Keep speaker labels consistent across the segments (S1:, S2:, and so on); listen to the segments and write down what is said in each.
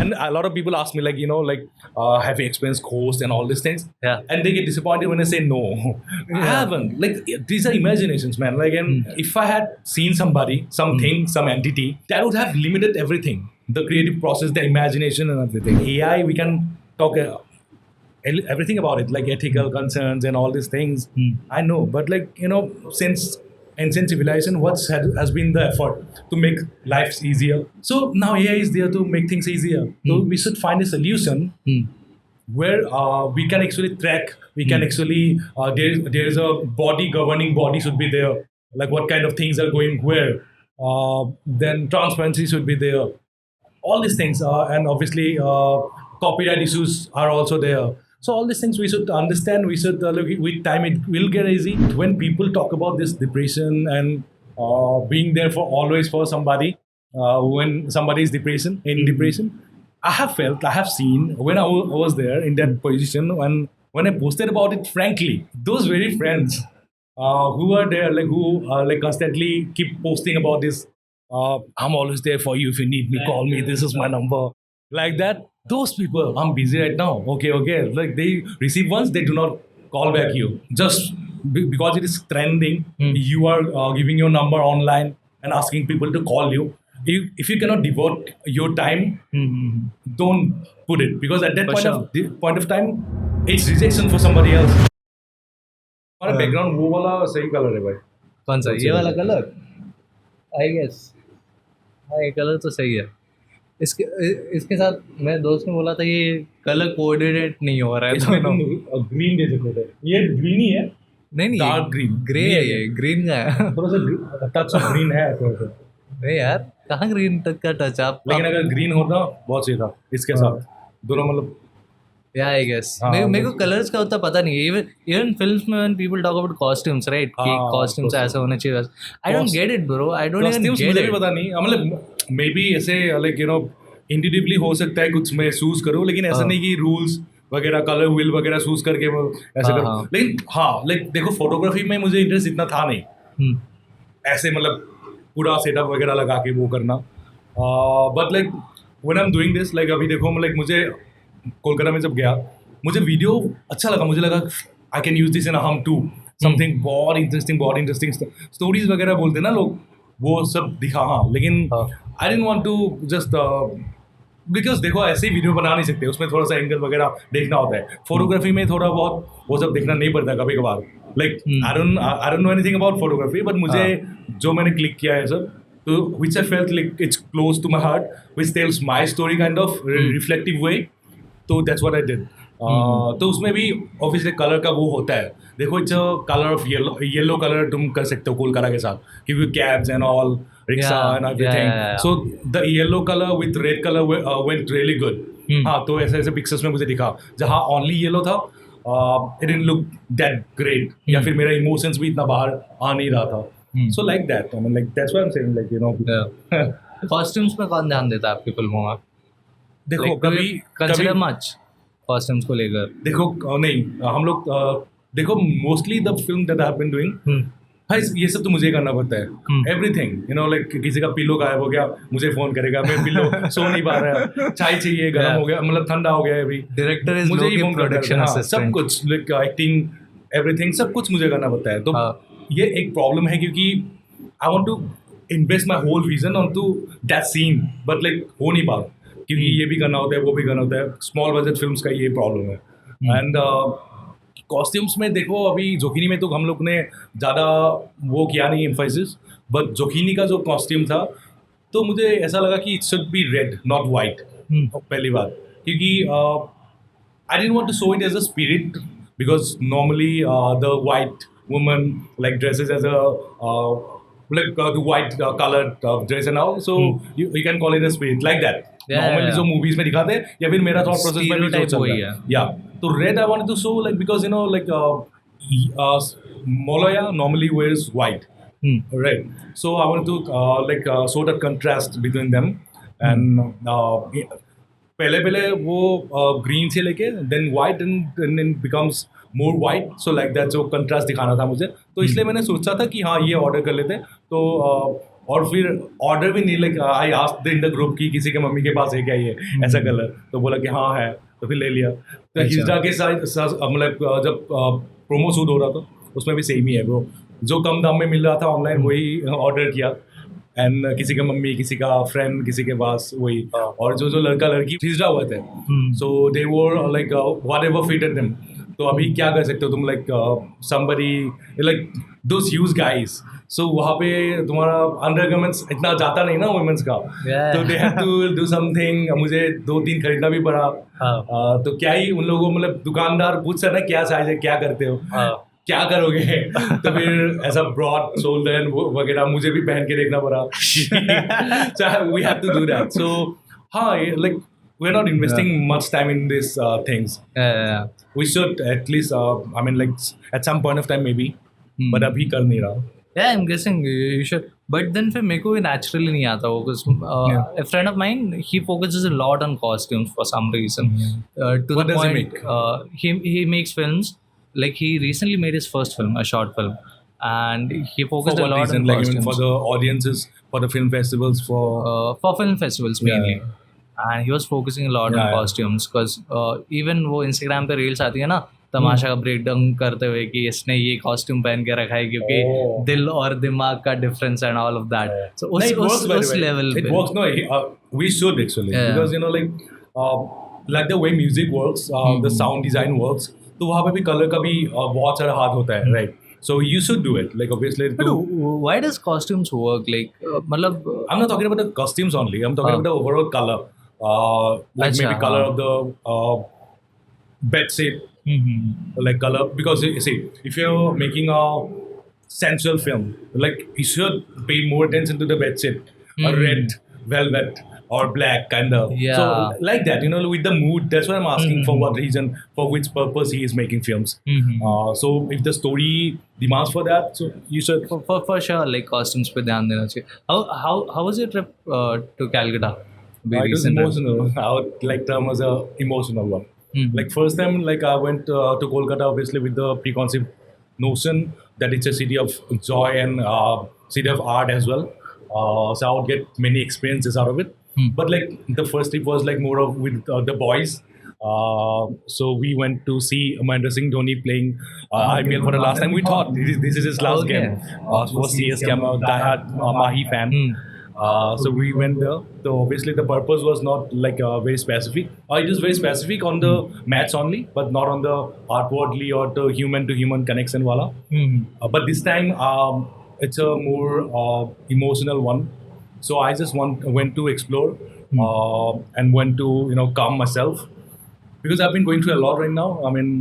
S1: And a lot of people ask me, like, have you experienced ghosts and all these things?
S2: Yeah.
S1: And they get disappointed when I say no. I haven't. Like, these are imaginations, man. Like, and if I had seen somebody, something, some entity, that would have limited everything. The creative process, the imagination and everything. AI, we can talk everything about it, like ethical concerns and all these things. I know, but like, since ancient civilization, has been the effort to make lives easier. So now AI is there to make things easier. So we should find a solution where we can actually track, we can actually, there is a governing body should be there, like what kind of things are going where. Then transparency should be there. All these things, and obviously copyright issues are also there. So all these things we should understand. We should look, with time it will get easy. When people talk about this depression and being there for always for somebody, when somebody is depression, I have seen when I was there in that position, when I posted about it, frankly, those very friends who are there, like who like constantly keep posting about this. I'm always there for you. If you need me, call me. This is my number. Like that. Those people, I'm busy right now. Okay. Like they receive once, they do not call back you. Just because it is trending, you are giving your number online and asking people to call you. If you cannot devote your time, don't put it, because at that point of time, it's rejection for somebody else. हमारा background वो वाला सही colour है भाई.
S2: कौन सा, ये वाला कलर? आई गेस हाँ, ये कलर तो सही है. इसके साथ मैं दोस्त ने बोला था ये कलर कोऑर्डिनेट नहीं हो रहा है.
S1: तो ग्रीन जैसे कलर, ये ग्रीन ही है.
S2: नहीं
S1: डार्क ग्रीन,
S2: ग्रे है. ये ग्रीन का है.
S1: थोड़ा सा टच ऑफ ग्रीन है थोड़ा सा.
S2: नहीं यार, कहाँ ग्रीन तक का टच आप.
S1: लेकिन अगर ग्रीन होता बहुत सही था इसके साथ. दोनों मतलब
S2: Yeah, I guess. मेरे को कलर्स का उतना पता नहीं है. Even films में when people talk about costumes, right? कि costumes ऐसा होना चाहिए. I don't get it, bro. I don't even get it.
S1: मुझे भी पता नहीं. मतलब मे बी ऐसे like इंट्यूटिवली हो सकता है कुछ मैं चूज करूँ, लेकिन ऐसा नहीं कि रूल्स वगैरह कलर व्हील वगैरह चूज करके ऐसे करूँ. लेकिन हाँ, लाइक देखो फोटोग्राफी में मुझे इंटरेस्ट इतना था नहीं. ऐसे मतलब पूरा सेटअप वगैरह लगा के वो करना. But like when I am doing this, like अभी देखो लाइक मुझे कोलकाता में जब गया, मुझे वीडियो अच्छा लगा. मुझे लगा I can use this in AHAM to something बहुत इंटरेस्टिंग स्टोरीज वगैरह बोलते हैं ना लोग, वो सब दिखा. हाँ, लेकिन I didn't want to just because देखो ऐसे ही वीडियो बना नहीं सकते, उसमें थोड़ा सा एंगल वगैरह देखना होता है. फोटोग्राफी में थोड़ा बहुत वो सब देखना नहीं पड़ता कभी कभार. Like I don't know anything about photography, but मुझे जो मैंने क्लिक किया है सब, तो which I felt like it's close to my heart, which tells my story kind of reflective way. तो दैट्स व्हाट आई डिड. तो उसमें भी ऑब्वियसली कलर का वो होता है. देखो it's a colour of yellow colour तुम कर सकते हो कोलकाता के साथ, क्योंकि cabs and all rickshaw and everything. So the yellow colour with red colour went really good. हाँ, तो ऐसे पिक्चर्स में मुझे दिखा जहाँ ओनली येलो था, it didn't look that great, या फिर मेरा इमोशंस भी इतना बाहर आ नहीं रहा था. So like that, I mean like that's why I am saying, like
S2: costumes में कौन ध्यान देता है आपकी फिल्मों में?
S1: देखो कभी
S2: कंसिडर मच कॉस्ट्यूम्स को लेकर?
S1: देखो नहीं, हम लोग देखो mostly the film that I have been doing, भाई ये सब तो मुझे करना पड़ता है. एवरीथिंग लाइक किसी का पिलो गायब हो गया, मुझे फोन करेगा, मैं पिलो सो नहीं पा रहा है, चाय चाहिए, गर्म हो गया, मतलब ठंडा हो गया है अभी,
S2: डायरेक्टर इज
S1: मुझे ही फोन
S2: प्रोडक्शन असिस्टेंट,
S1: सब कुछ लाइक एक्टिंग एवरीथिंग सब कुछ मुझे करना पड़ता है. तो ये एक प्रॉब्लम है, क्योंकि I want to invest my whole vision on to that scene, but like हो नहीं पा, क्योंकि ये भी करना होता है, वो भी करना होता है. स्मॉल बजट फिल्म्स का ये प्रॉब्लम है. एंड कॉस्ट्यूम्स में देखो, अभी जोखिनी में तो हम लोग ने ज़्यादा वो किया नहीं एम्फेसिस, बट जोखिनी का जो कॉस्ट्यूम था, तो मुझे ऐसा लगा कि it should be red not white. पहली बात, क्योंकि I didn't want to show it as a spirit, because normally the white woman like dresses as a like the white colored dress and all, so you can call it a spirit like that. Normally जो movies में दिखाते हैं, या फिर मेरा thought process में भी जो चलता है. Yeah, तो red I wanted to show like, because like Molaya normally wears white, right? So I wanted to like show that contrast between them. And पहले वो green से लेके then white and then becomes more white, so like that जो contrast दिखाना था मुझे, तो इसलिए मैंने सोचा था कि हाँ ये ऑर्डर कर लेते. तो और फिर ऑर्डर भी नहीं, like I asked in the group कि किसी के मम्मी के पास है क्या ये ऐसा कलर, तो बोला कि हाँ है, तो फिर ले लिया। तो हिजड़ा के साथ मतलब जब प्रोमो शूट हो रहा था उसमें भी सेम ही है ब्रो, जो कम दाम में मिल रहा था ऑनलाइन वही ऑर्डर किया, एंड किसी का मम्मी, किसी का फ्रेंड, किसी के पास वही, और जो लड़का लड़की हिजड़ा हुए थे, so they wore like whatever fitted them. तो अभी क्या कर सकते हो तुम, like somebody like those huge guys, so वहाँ पे तुम्हारा अंडरगारमेंट्स इतना जाता नहीं ना वुमेन्स का, तो they have to do something. मुझे 2-3 खरीदना भी पड़ा। तो क्या ही उन लोगों, मतलब दुकानदार पूछ रहा ना क्या साइज है, क्या करते हो, क्या करोगे, तो फिर ऐसा ब्रॉड शोल्डर वगैरह मुझे भी पहन के देखना पड़ा। So we have to do that. So हाँ, like we're not investing much time in these things. We should at least I mean like at some point of time maybe, but अभी कर नहीं रहा।
S2: Yeah, I'm guessing you should. But then फिर मेरे को भी naturally नहीं आता वो, because a friend of mine, he focuses a lot on costumes for some reason. To
S1: What
S2: the
S1: does he
S2: point,
S1: make?
S2: He makes films. Like he recently made his first film, a short film, and he focused
S1: For
S2: a
S1: what
S2: lot
S1: reason?
S2: on
S1: Like
S2: costumes.
S1: even for the audiences, for the film festivals,
S2: For film festivals mainly. And he was focusing a lot on
S1: Yeah.
S2: costumes, because even वो Instagram पे reels आती है ना, तमाशा का break down करते हुए कि इसने ये कॉस्ट्यूम पहन के रखा है क्योंकि दिल और दिमाग का difference and all of that. So उस level
S1: it works. No, we should actually, because you know like the way music works, the sound design works, तो वहाँ पे भी कलर का भी बहुत सारा हाथ होता है, right? So you should do it, like obviously.
S2: But why does costumes work? Like मतलब
S1: I'm not talking about the costumes only. I'm talking about the overall color, like maybe color of the bed sheet, like color. Because you see, if you're making a sensual film, like you should pay more attention to the bed sheet, or red velvet or black kind of. So like that, you know, with the mood. That's why I'm asking for what reason, for which purpose he is making films. So if the story demands for that, so you should
S2: for sure like costumes पे ध्यान देना चाहिए. How was your trip to Calcutta?
S1: It was emotional. I would like term as a emotional one. Like first time, like I went to Kolkata obviously with the preconceived notion that it's a city of joy and city of art as well. So I would get many experiences out of it. But like the first trip was like more of with the boys. So we went to see Mahendra Singh Dhoni playing IPL for the last time. We thought this is his last game. Was CSK, I'm a diehard Mahi fan. So we went there. So obviously the purpose was not like very specific. It is very specific on the match only, but not on the outwardly or the human to human connection wala. But this time it's a more emotional one. So I just went to explore and went to calm myself, because I've been going through a lot right now. I mean,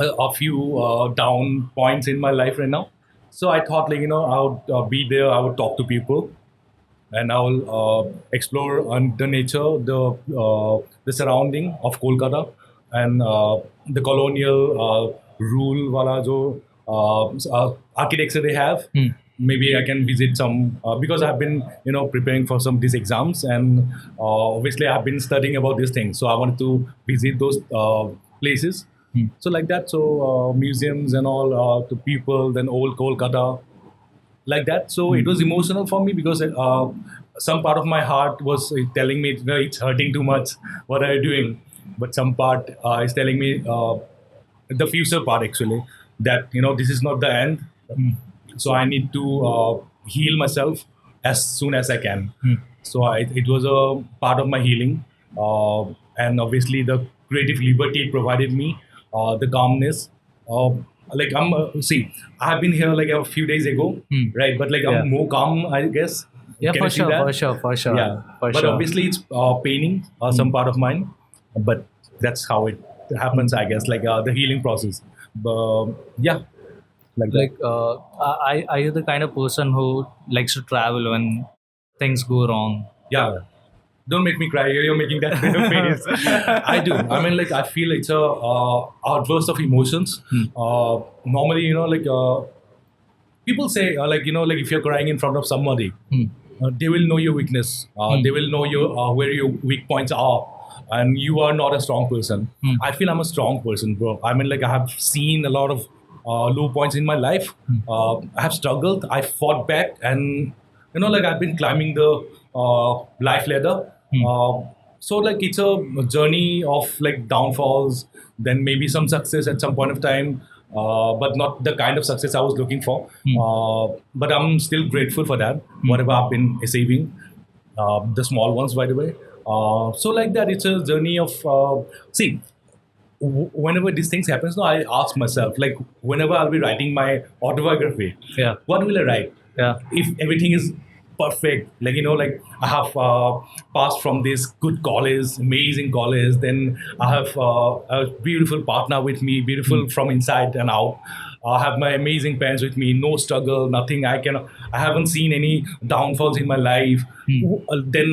S1: a few down points in my life right now. So I thought like I would be there. I would talk to people, and I will explore on the nature, the surrounding of Kolkata, and the colonial rule wala jo architecture they have. Maybe I can visit some because I've been preparing for some these exams, and obviously I've been studying about these things. So I wanted to visit those places. So like that. So museums and all, to people, then old Kolkata, like that. So it was emotional for me, because some part of my heart was telling me it's hurting too much. What are you doing? But some part is telling me the future part actually, that this is not the end. So I need to heal myself as soon as I can. So it was a part of my healing, and obviously the creative liberty it provided me, the calmness. Like see, I've been here like a few days ago, right? But like I'm more calm, I guess.
S2: Yeah,
S1: Can
S2: for
S1: you see that?
S2: for sure.
S1: Yeah,
S2: for
S1: but
S2: sure.
S1: obviously it's paining some part of mine, but that's how it happens, I guess. Like the healing process. But yeah.
S2: Like, are you the kind of person who likes to travel when things go wrong?
S1: Yeah. Don't make me cry. You're making that kind of face. I do. I mean, like, I feel it's a outburst of emotions. Normally, like, people say, like, like if you're crying in front of somebody, they will know your weakness. They will know where your weak points are. And you are not a strong person. I feel I'm a strong person, bro. I mean, like, I have seen a lot of low points in my life. I have struggled. I fought back, and like I've been climbing the life ladder. So like it's a journey of like downfalls, then maybe some success at some point of time, but not the kind of success I was looking for. But I'm still grateful for that, whatever I've been achieving, the small ones, by the way. So like that, it's a journey of see. Whenever these things happens, no, I ask myself, like whenever I'll be writing my autobiography,
S2: Yeah.
S1: what will I write?
S2: Yeah.
S1: If everything is perfect, like like I have passed from this good college, amazing college, then I have a beautiful partner with me, beautiful from inside and out. I have my amazing parents with me, no struggle, nothing. I haven't seen any downfalls in my life. Then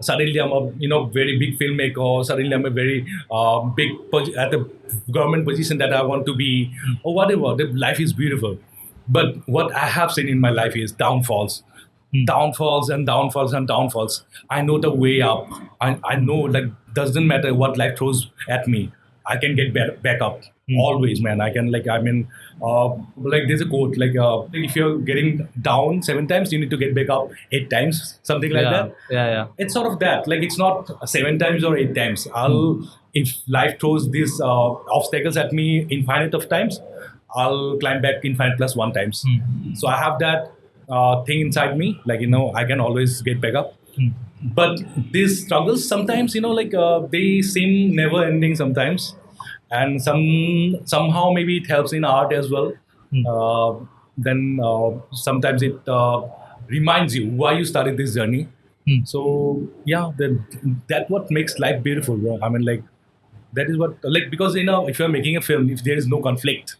S1: suddenly I'm a very big filmmaker. Suddenly I'm a very at the government position that I want to be, or whatever. The life is beautiful. But what I have seen in my life is downfalls, downfalls and downfalls and downfalls. I know the way up. I know, like, doesn't matter what life throws at me. I can get back up always, man. I can, like, I mean, like there's a quote, like, if you're getting down 7 times, you need to get back up 8 times, something like
S2: Yeah.
S1: that.
S2: Yeah.
S1: It's sort of that. Like, it's not 7 times or 8 times. If life throws these obstacles at me infinite of times, I'll climb back infinite plus 1 times. So I have that thing inside me, like, I can always get back up. But these struggles sometimes, like, they seem never ending sometimes, and somehow maybe it helps in art as well. Then sometimes it reminds you why you started this journey. So yeah, that what makes life beautiful, bro. I mean, like, that is what, like, because if you're making a film, if there is no conflict,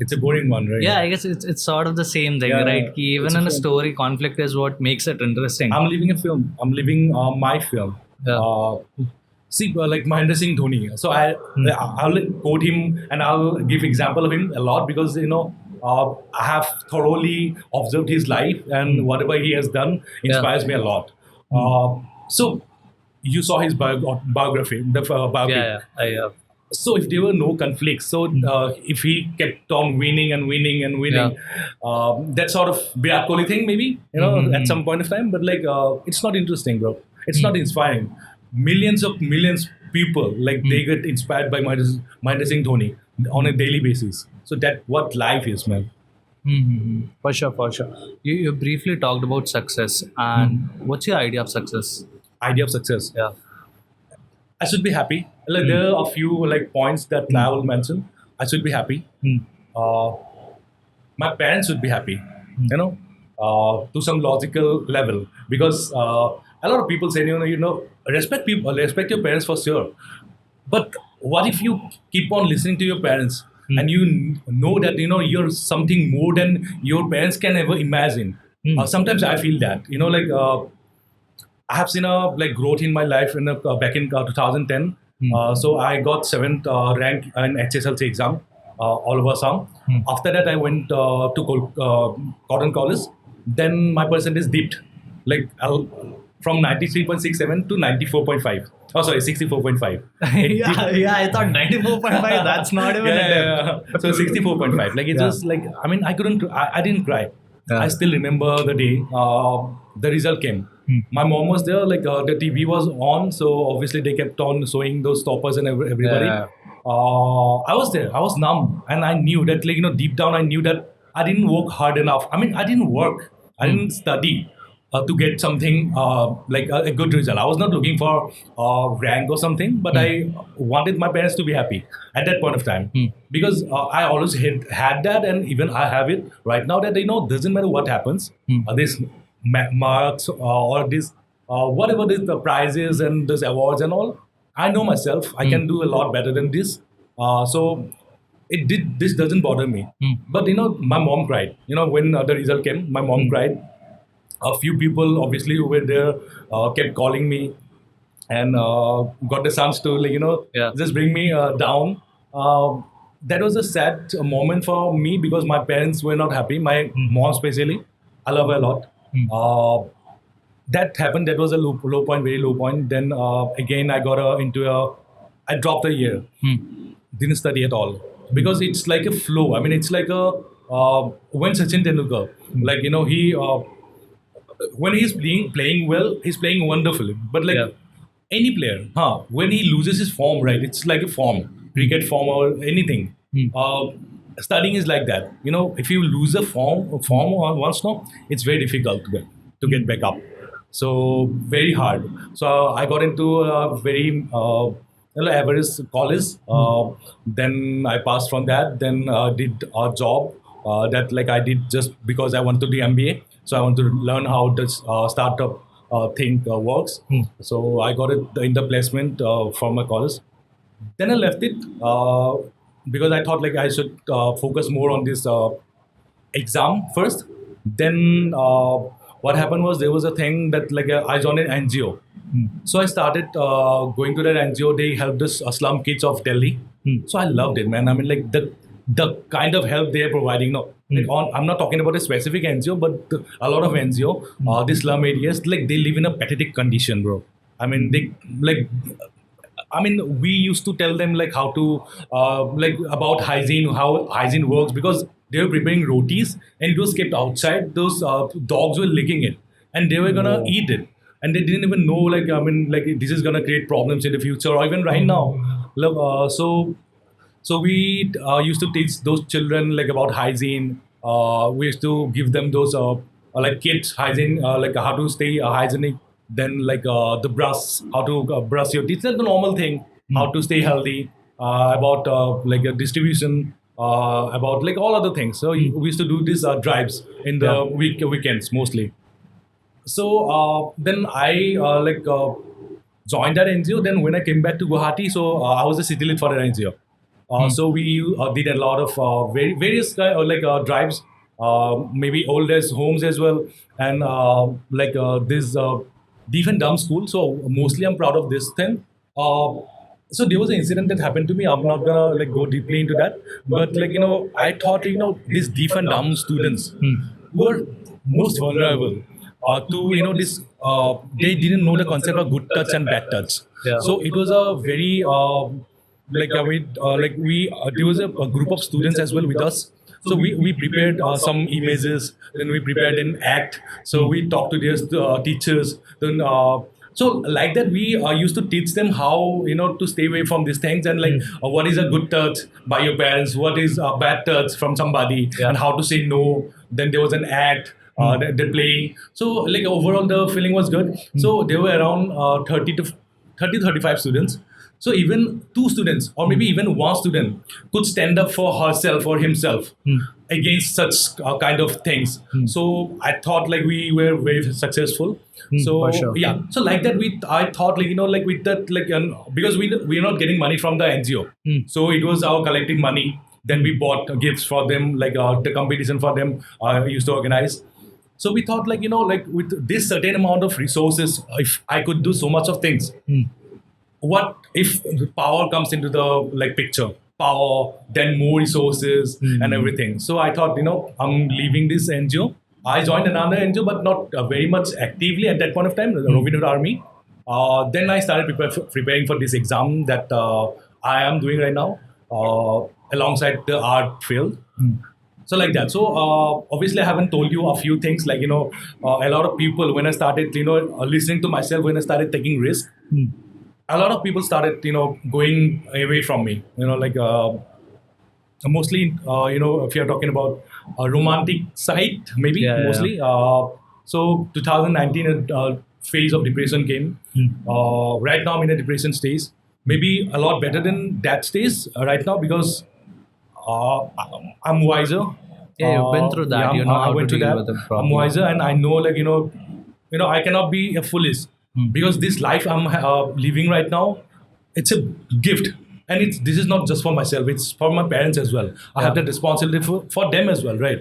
S1: it's a boring one, right?
S2: Yeah, I guess it's sort of the same thing,
S1: Yeah,
S2: right? Ki
S1: it's
S2: even
S1: a
S2: in a
S1: film.
S2: story, conflict is what makes it interesting.
S1: I'm living a film. I'm living my film.
S2: Yeah.
S1: See, like Mahendra Singh Dhoni. So I'll quote him and I'll give example of him a lot because I have thoroughly observed his life and whatever he has done inspires me a lot. So you saw his biography, the biography.
S2: Yeah.
S1: So if there were no conflicts, so if he kept on winning and winning and winning, that sort of Virat Kohli thing, maybe at some point of time. But like, it's not interesting, bro. It's not inspiring. Millions of millions people, like, they get inspired by Mahendra Singh Dhoni on a daily basis. So that what life is, man.
S2: For sure, for sure. You briefly talked about success, and what's your idea of success?
S1: Idea of success.
S2: Yeah.
S1: I should be happy. Like, there are a few like points that I will mention. I should be happy. Uh, my parents should be happy. To some logical level, because a lot of people say, respect people, respect your parents for sure. But what if you keep on listening to your parents and you know that you're something more than your parents can ever imagine? Sometimes I feel that like. I have seen a like growth in my life back in 2010. So I got seventh rank in HSLC exam, all over Assam. After that, I went to Cotton College. Then my percentage dipped, like, from 93.67 to 94.5. Oh, sorry, 64.5.
S2: yeah, I thought 94.5. That's not even a dip.
S1: So 64.5. Like, it was like, I mean, I didn't cry.
S2: Yeah.
S1: I still remember the day the result came. My mom was there, like, the TV was on, so obviously they kept on showing those toppers and everybody.
S2: Yeah.
S1: I was there, I was numb, and I knew that, like, deep down, I knew that I didn't work hard enough. I mean, I didn't work, I didn't study to get something like a good result. I was not looking for rank or something, but I wanted my parents to be happy at that point of time because I always had that, and even I have it right now that doesn't matter what happens. This marks or this whatever this the prizes and this awards and all. I know myself. I can do a lot better than this. So this doesn't bother me. But my mom cried. When the result came, my mom cried. A few people obviously who were there kept calling me and got the chance to just bring me down. That was a sad moment for me because my parents were not happy. My mom especially, I love her a lot. That happened. That was a low point, very low point. Then again, I got I dropped a year. Didn't study at all because it's like a flow. I mean, it's like a when Sachin Tendulkar, like he when he's playing well, he's playing wonderfully. But like
S2: Yeah.
S1: any player, when he loses his form, right? It's like a form, cricket form or anything. Studying is like that. If you lose a form once now, it's very difficult to get back up. So very hard. So I got into a very average college. Then I passed from that. Then did a job that like I did just because I wanted to do MBA. So I want to learn how this startup thing works. So I got it in the placement from my college. Then I left it because I thought like I should focus more on this exam first. Then what happened was there was a thing that like I joined an NGO. So I started going to that NGO. They helped us slum kids of Delhi. So I loved it, man. I mean, like the kind of help they are providing. No, like I'm not talking about a specific NGO, but a lot of NGO, these slum areas, like they live in a pathetic condition, bro. I mean, they like we used to tell them like how to like about hygiene, how hygiene works because they were preparing rotis and it was kept outside. Those dogs were licking it and they were gonna eat it, and they didn't even know like like this is gonna create problems in the future or even right now. So we used to teach those children like about hygiene. We used to give them those like kids hygiene, like how to stay hygienic. Then like the brush, how to brush your teeth. That's the normal thing. How to stay healthy. About like distribution. About like all other things. So we used to do these drives in the weekends mostly. So then I joined that NGO. Then when I came back to Guwahati, so I was a city lead for that NGO. So we did a lot of various drives, maybe old age homes as well, and this deaf and dumb school. So mostly I'm proud of this thing. So there was an incident that happened to me. I'm not gonna like go deeply into that, but like I thought these deaf and dumb students were most vulnerable to this. They didn't know the concept of good touch and bad touch.
S2: Yeah.
S1: So it was a very there was a group of students as well with us. So we prepared some images, then we prepared an act. So we talked to their teachers. Then so like that we used to teach them how to stay away from these things and like what is a good touch by your parents, what is a bad touch from somebody,
S2: Yeah.
S1: and how to say no. Then there was an act. That they play. So like overall the feeling was good. So there were around 35 students. So even two students or maybe even one student could stand up for herself or himself against such kind of things. So I thought like we were very successful. So
S2: for sure.
S1: yeah, so like that I thought like like with that like because we're not getting money from the NGO, so it was our collecting money. Then we bought gifts for them, like the competition for them used to organize. So we thought like like with this certain amount of resources, if I could do so much of things, what if the power comes into the like picture, power, then more resources and everything. So I thought I'm leaving this NGO. I joined another NGO but not very much actively at that point of time, the Robin Hood Army. Then I started preparing for this exam that I am doing right now alongside the art field. So like that. So obviously I haven't told you a few things like a lot of people when I started listening to myself, when I started taking risks, a lot of people started going away from me. Like mostly if you're talking about a romantic side, maybe
S2: Yeah, yeah,
S1: mostly. So 2019 phase of depression came. Right now I'm in a depression stage. Maybe a lot better than that stage right now because I'm wiser.
S2: Yeah, you've been through that. You know
S1: I
S2: how to
S1: went through
S2: deal
S1: that.
S2: with the
S1: I'm
S2: problem.
S1: wiser, and I know like I cannot be a foolish because this life I'm living right now, it's a gift, and this is not just for myself. It's for my parents as well. I have
S2: Yeah.
S1: that responsibility for them as well, right?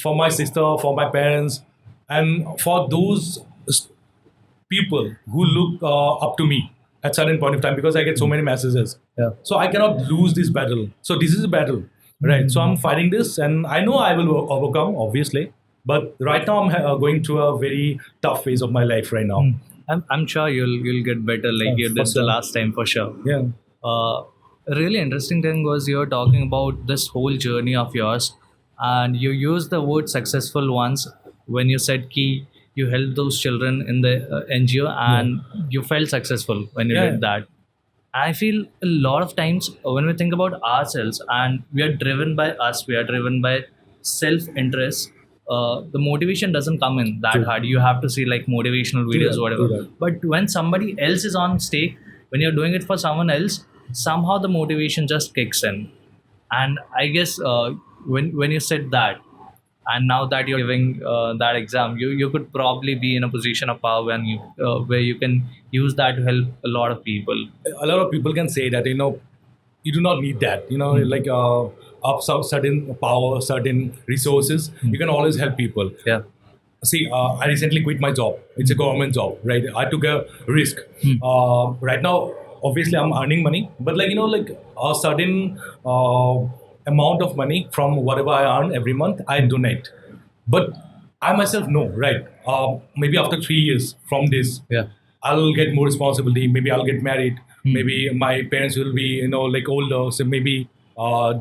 S1: For my sister, for my parents, and for those people who look up to me at certain point of time because I get so many messages.
S2: Yeah.
S1: So I cannot lose this battle. So this is a battle, right? So I'm fighting this, and I know I will overcome, obviously. But right now I'm going through a very tough phase of my life right now.
S2: I'm sure you'll get better like you
S1: for
S2: did the
S1: sure.
S2: last time for sure.
S1: Yeah.
S2: A really interesting thing was you're talking about this whole journey of yours, and you used the word successful once when you said key. you helped those children in the NGO, and you felt successful when you
S1: Yeah.
S2: did that. I feel a lot of times when we think about ourselves and we are driven by us, we are driven by self interest. The motivation doesn't come in that
S1: True.
S2: hard. You have to see like motivational videos,
S1: True
S2: whatever.
S1: that.
S2: But when somebody else is on stake, when you're doing it for someone else, somehow the motivation just kicks in. And I guess when you said that, and now that you're giving that exam, you could probably be in a position of power when you where you can use that to help a lot of people.
S1: A lot of people can say that, you do not need that, like of some certain power, certain resources, you can always help people.
S2: Yeah.
S1: See, I recently quit my job. It's a government job, right? I took a risk. Right now, obviously, I'm earning money, but like a certain amount of money from whatever I earn every month, I donate. But I myself know, right? Maybe after 3 years from this,
S2: Yeah.
S1: I'll get more responsibility. Maybe I'll get married. Maybe my parents will be, like older. So maybe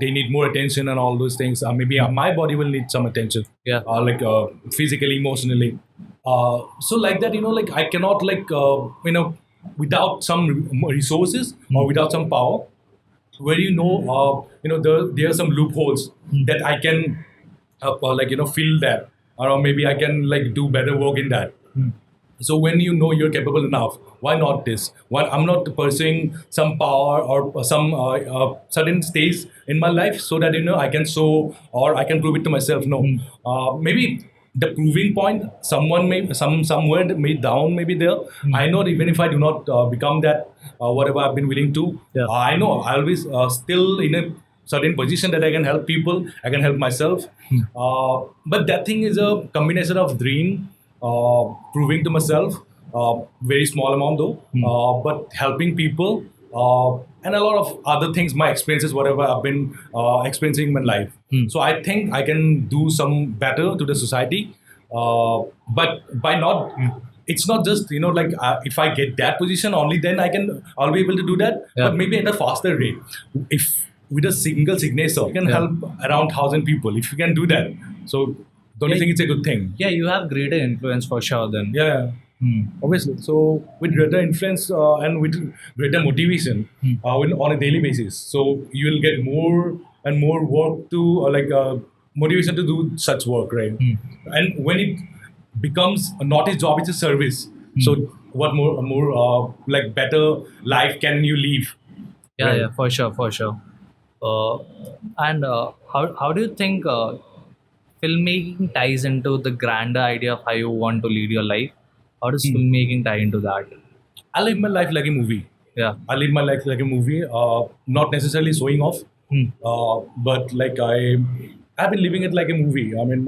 S1: they need more attention and all those things. Maybe my body will need some attention.
S2: Yeah.
S1: Like physically, emotionally. So like that, like I cannot without some resources or without some power, where there are some loopholes that I can fill that, or maybe I can like do better work in that. So when you know you're capable enough, why not this? Why I'm not pursuing some power or some certain stage in my life so that I can show or I can prove it to myself. No, maybe the proving point someone may somewhere may down maybe there. I know even if I do not become that whatever I've been willing to,
S2: Yeah.
S1: I know I'll be still in a certain position that I can help people, I can help myself. But that thing is a combination of dream, proving to myself, very small amount though, but helping people, and a lot of other things, my experiences, whatever I've been experiencing in my life. So I think I can do some better to the society, but by not. It's not just like if I get that position only then I'll be able to do that,
S2: Yeah.
S1: but maybe at a faster rate. If with a single signature you can
S2: Yeah.
S1: help around 1,000 people, if you can do that, so don't you
S2: Yeah.
S1: think it's a good thing?
S2: Yeah, you have greater influence for sure then.
S1: Yeah, obviously. So with greater influence and with greater motivation on a daily basis, so you will get more and more work to motivation to do such work, right? And when it becomes not a job, it's a service. So what more like better life can you live?
S2: Yeah,
S1: Right.
S2: yeah, for sure, for sure. Uh, and how do you think filmmaking ties into the grander idea of how you want to lead your life? How does filmmaking tie into that?
S1: I live my life like a movie.
S2: Yeah.
S1: I live my life like a movie, not necessarily showing off, but like I've been living it like a movie. I mean,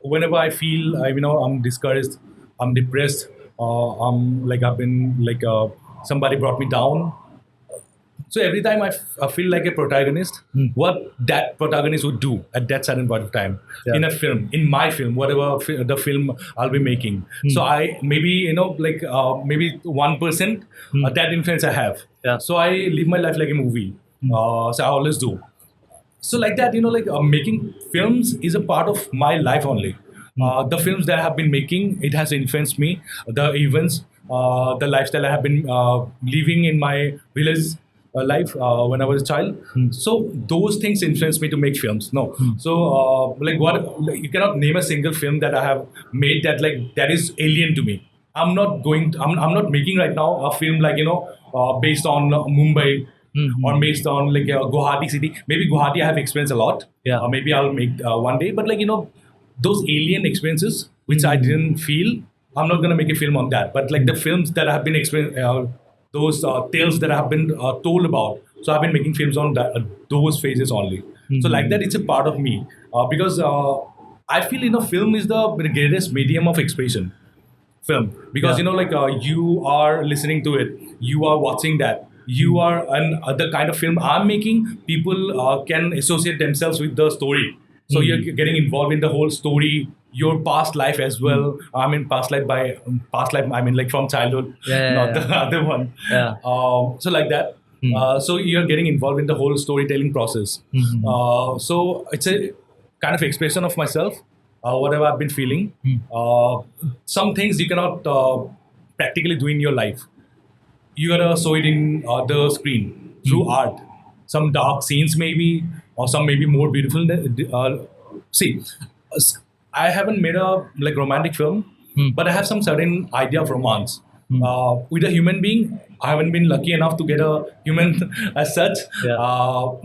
S1: whenever I feel I'm discouraged, I'm depressed, I've been somebody brought me down. So every time I feel like a protagonist, what that protagonist would do at that certain point of time
S2: Yeah.
S1: in a film, in my film, whatever the film I'll be making. So I maybe maybe 1% that influence I have.
S2: Yeah.
S1: So I live my life like a movie. So I always do. So like that, making films is a part of my life only. The films that I have been making, it has influenced me. The events, the lifestyle I have been living in my village life when I was a child. So those things influenced me to make films. No, so you cannot name a single film that I have made that is alien to me. I'm not making right now a film based on Mumbai or based on Guwahati city. Maybe Guwahati I have experienced a lot.
S2: Yeah.
S1: Maybe I'll make one day. But those alien experiences which I didn't feel, I'm not gonna make a film on that. But the films that I have been experienced, those tales that I have been told about. So I've been making films on those phases only. So like that, it's a part of me because I feel film is the greatest medium of expression. Film, because
S2: Yeah.
S1: you are listening to it, you are watching that, you are and the kind of film I'm making, people can associate themselves with the story, so you're getting involved in the whole story, your past life as well. I mean past life, I mean like from childhood,
S2: Yeah,
S1: not
S2: yeah,
S1: the other one.
S2: Yeah.
S1: So like that, so you're getting involved in the whole storytelling process. So it's a kind of expression of myself. whatever I've been feeling. Some things you cannot practically do in your life. You gotta show it in the screen through art. Some dark scenes maybe, or some maybe more beautiful. See, s- I haven't made a like romantic film, but I have some certain idea of romance. With a human being, I haven't been lucky enough to get a human as such.
S2: Yeah.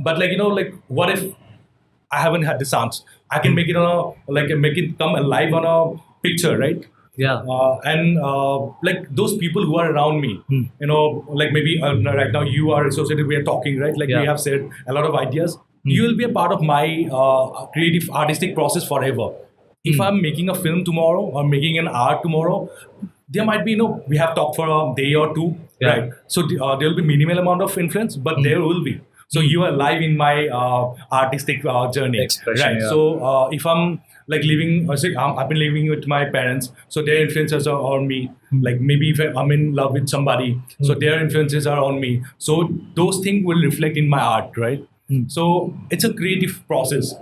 S1: But like like what if I haven't had the chance? I can make it on a like make it come alive on a picture, right?
S2: Yeah.
S1: And like those people who are around me, like maybe right now you are associated, we are talking, right? Like we
S2: Yeah.
S1: have said a lot of ideas. You will be a part of my creative artistic process forever. If I'm making a film tomorrow or making an art tomorrow, there might be we have talked for a day or two,
S2: Yeah.
S1: right? So there will be minimal amount of influence, but there will be. So you are live in my artistic journey,
S2: Expression,
S1: right?
S2: yeah.
S1: So if I'm like living, say I've been living with my parents, so their influences are on me. Like maybe if I'm in love with somebody, so their influences are on me. So those things will reflect in my art, right? So it's a creative process.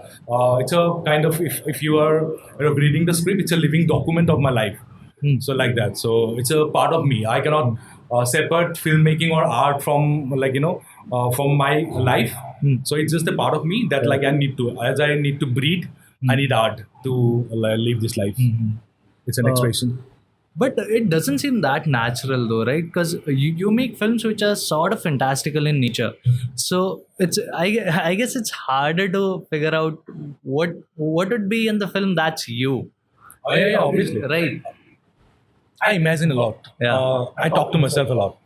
S1: It's a kind of if you are reading the script, it's a living document of my life. So like that. So it's a part of me. I cannot separate filmmaking or art from from my life. So it's just a part of me that like I need to, as I need to breathe, I need art to live this life. It's an expression.
S2: But it doesn't seem that natural though, right? Because you make films which are sort of fantastical in nature. So I guess it's harder to figure out what would be in the film that's you.
S1: Oh, yeah, obviously.
S2: Right.
S1: I imagine a lot.
S2: Yeah.
S1: I talk to myself a lot.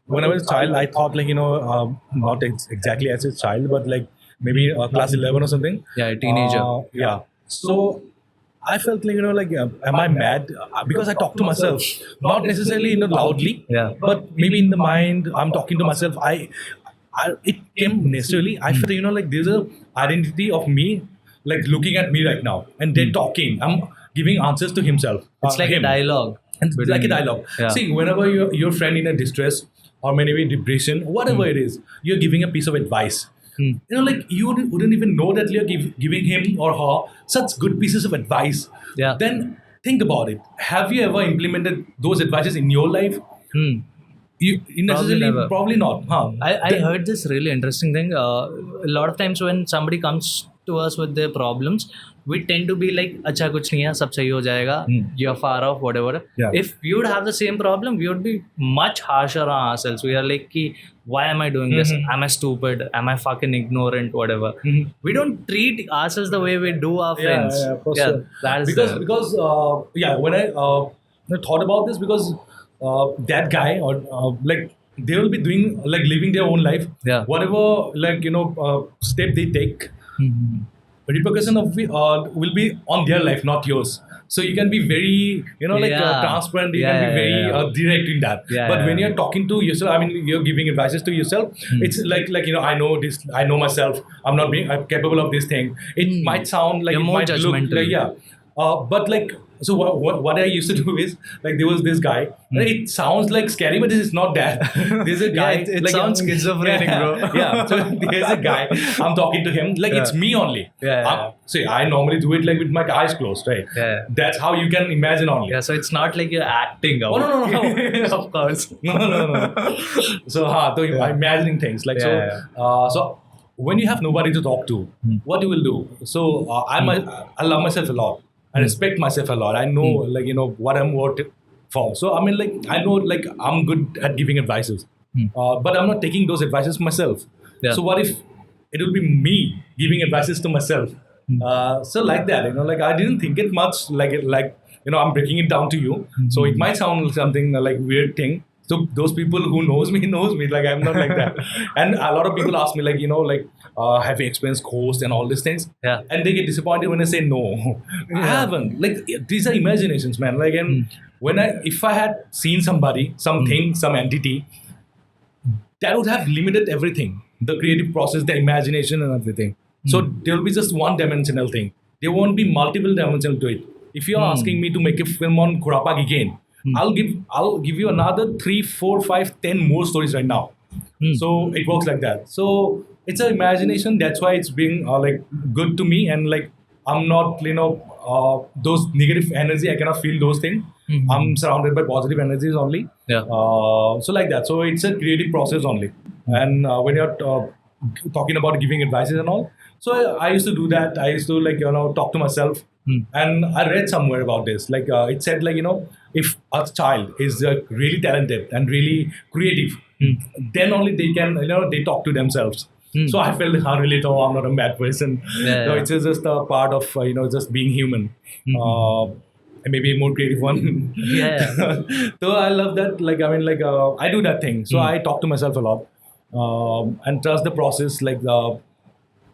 S1: When I was a child, I thought like not exactly as a child, but like maybe class 11 or something.
S2: Yeah, a teenager.
S1: Yeah. So I felt like like am I mad? Because I talk to myself, not necessarily loudly,
S2: Yeah.
S1: but maybe in the mind I'm talking to myself. It came naturally. I felt like there's a identity of me like looking at me right now, and they're talking. I'm giving answers to himself.
S2: It's like a
S1: him.
S2: dialogue.
S1: And it's like a
S2: between-
S1: dialogue.
S2: Yeah.
S1: See, whenever your friend in a distress or maybe depression, whatever it is, you're giving a piece of advice. Like you wouldn't even know that you're giving him or her such good pieces of advice.
S2: Yeah.
S1: Then think about it. Have you ever implemented those advices in your life?
S2: Hmm.
S1: You necessarily
S2: never.
S1: probably not. Huh?
S2: I heard this really interesting thing. A lot of times when somebody comes to us with their problems, we tend to be like, "Acha kuch nahi hai, sab sahi ho jayega. You're far off, whatever."
S1: Yeah.
S2: If we would have the same problem, we would be much harsher on ourselves. We are like, "Ki, why am I doing this? Am I stupid? Am I fucking ignorant? Whatever." We don't treat ourselves the way we do our friends.
S1: for sure.
S2: that is
S1: because when I thought about this, because that guy or like they will be doing like living their own life.
S2: Yeah.
S1: Whatever like step they take, repercussion of will be on their life, not yours. So you can be very
S2: Yeah.
S1: transparent. You
S2: Yeah,
S1: can be
S2: yeah,
S1: very
S2: yeah.
S1: direct in that.
S2: Yeah,
S1: But
S2: yeah,
S1: when
S2: yeah.
S1: you're talking to yourself, I mean, you're giving advices to yourself. It's like I know this. I know myself. I'm capable of this thing. It might sound like
S2: You're
S1: it
S2: more
S1: might look
S2: judgmental.
S1: like, yeah. But like, so what I used to do is like there was this guy. It sounds like scary, but it's not that. There's a guy.
S2: it
S1: like,
S2: sounds schizophrenic,
S1: yeah,
S2: bro.
S1: Yeah. So there's a guy. I'm talking to him. Like it's me only.
S2: Yeah.
S1: See, I normally do it like with my eyes closed, right?
S2: Yeah.
S1: That's how you can imagine only.
S2: Yeah, so it's not like you're acting out.
S1: Oh, no.
S2: Of course.
S1: No. So, so I'm imagining things like
S2: Yeah,
S1: so when you have nobody to talk to, what you will do? So I love myself a lot. I respect myself a lot. I know like what I'm worth for. So I mean like I know like I'm good at giving advices, but I'm not taking those advices myself.
S2: Yeah.
S1: So what if it will be me giving advices to myself? So like that, like I didn't think it much. Like I'm breaking it down to you. So it might sound something like weird thing. So those people who knows me. Like I'm not like that. And a lot of people ask me like have you experienced ghosts and all these things?
S2: Yeah.
S1: And they get disappointed when I say no. I haven't. Like these are imaginations, man. Like and if I had seen somebody, something, some entity, that would have limited everything. The creative process, the imagination and everything. So there will be just one dimensional thing. There won't be multiple dimensional to it. If you're asking me to make a film on Khurapag again, I'll give you another 3, 4, 5, 10 more stories right now. So it works like that. So it's an imagination. That's why it's being like good to me, and like I'm not, those negative energy. I cannot feel those things. I'm surrounded by positive energies only.
S2: Yeah.
S1: So like that. So it's a creative process only. And when you're talking about giving advices and all, so I used to do that. I used to talk to myself. And I read somewhere about this. Like it said, if a child is really talented and really creative, then only they can, they talk to themselves. So I felt, really, no, I'm not a bad person.
S2: Yeah,
S1: No,
S2: yeah.
S1: it's just a part of, just being human. And maybe a more creative one.
S2: Yeah.
S1: So I love that. I do that thing. So I talk to myself a lot, and trust the process.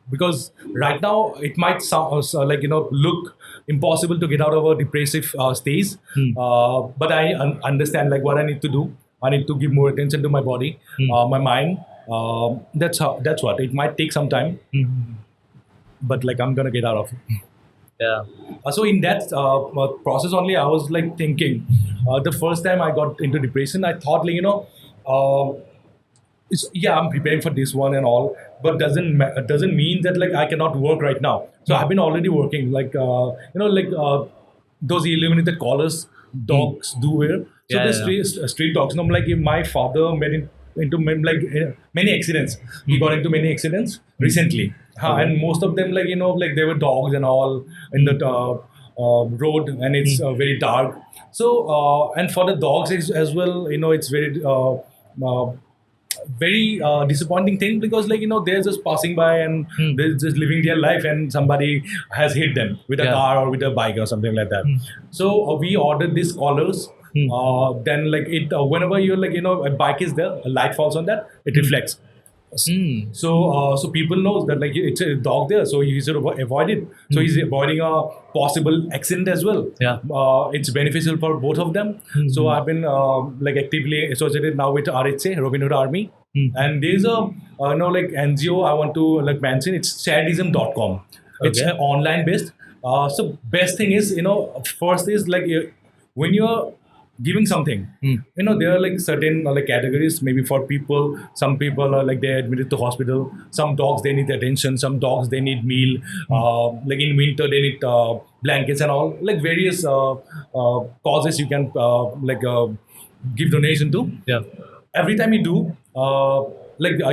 S1: Because right now it might sound look impossible to get out of a depressive stage, but I understand what I need to do. I need to give more attention to my body, my mind. That's what it might take some time, but I'm gonna get out of it.
S2: Yeah.
S1: So in that process only, I was thinking, the first time I got into depression, I thought yeah, I'm preparing for this one and all, but doesn't mean that I cannot work right now. So I've been already working, those eliminated collars dogs do wear. So
S2: Yeah,
S1: the
S2: yeah.
S1: street dogs. If my father made into many accidents. He got into many accidents recently, and most of them there were dogs and all in the road, and it's very dark. So and for the dogs as well, it's very disappointing thing, because they're just passing by and they're just living their life, and somebody has hit them with a
S2: Yeah.
S1: car or with a bike or something like that. So we ordered these collars. Then it whenever you're a bike is there, a light falls on that, it reflects. So people knows that it's a dog there, so he should avoid it. So he's avoiding a possible accident as well.
S2: Yeah.
S1: It's beneficial for both of them. So I've been actively associated now with RHA, Robin Hood Army, and there's a NGO I want to mention. It's sadism.com. It's
S2: Okay.
S1: online based. So best thing is first is when you're giving something, there are certain categories. Maybe for people, some people are they're admitted to hospital. Some dogs, they need attention. Some dogs, they need meal. In winter, they need blankets and all, various causes you can give donation to.
S2: Yeah.
S1: Every time you do,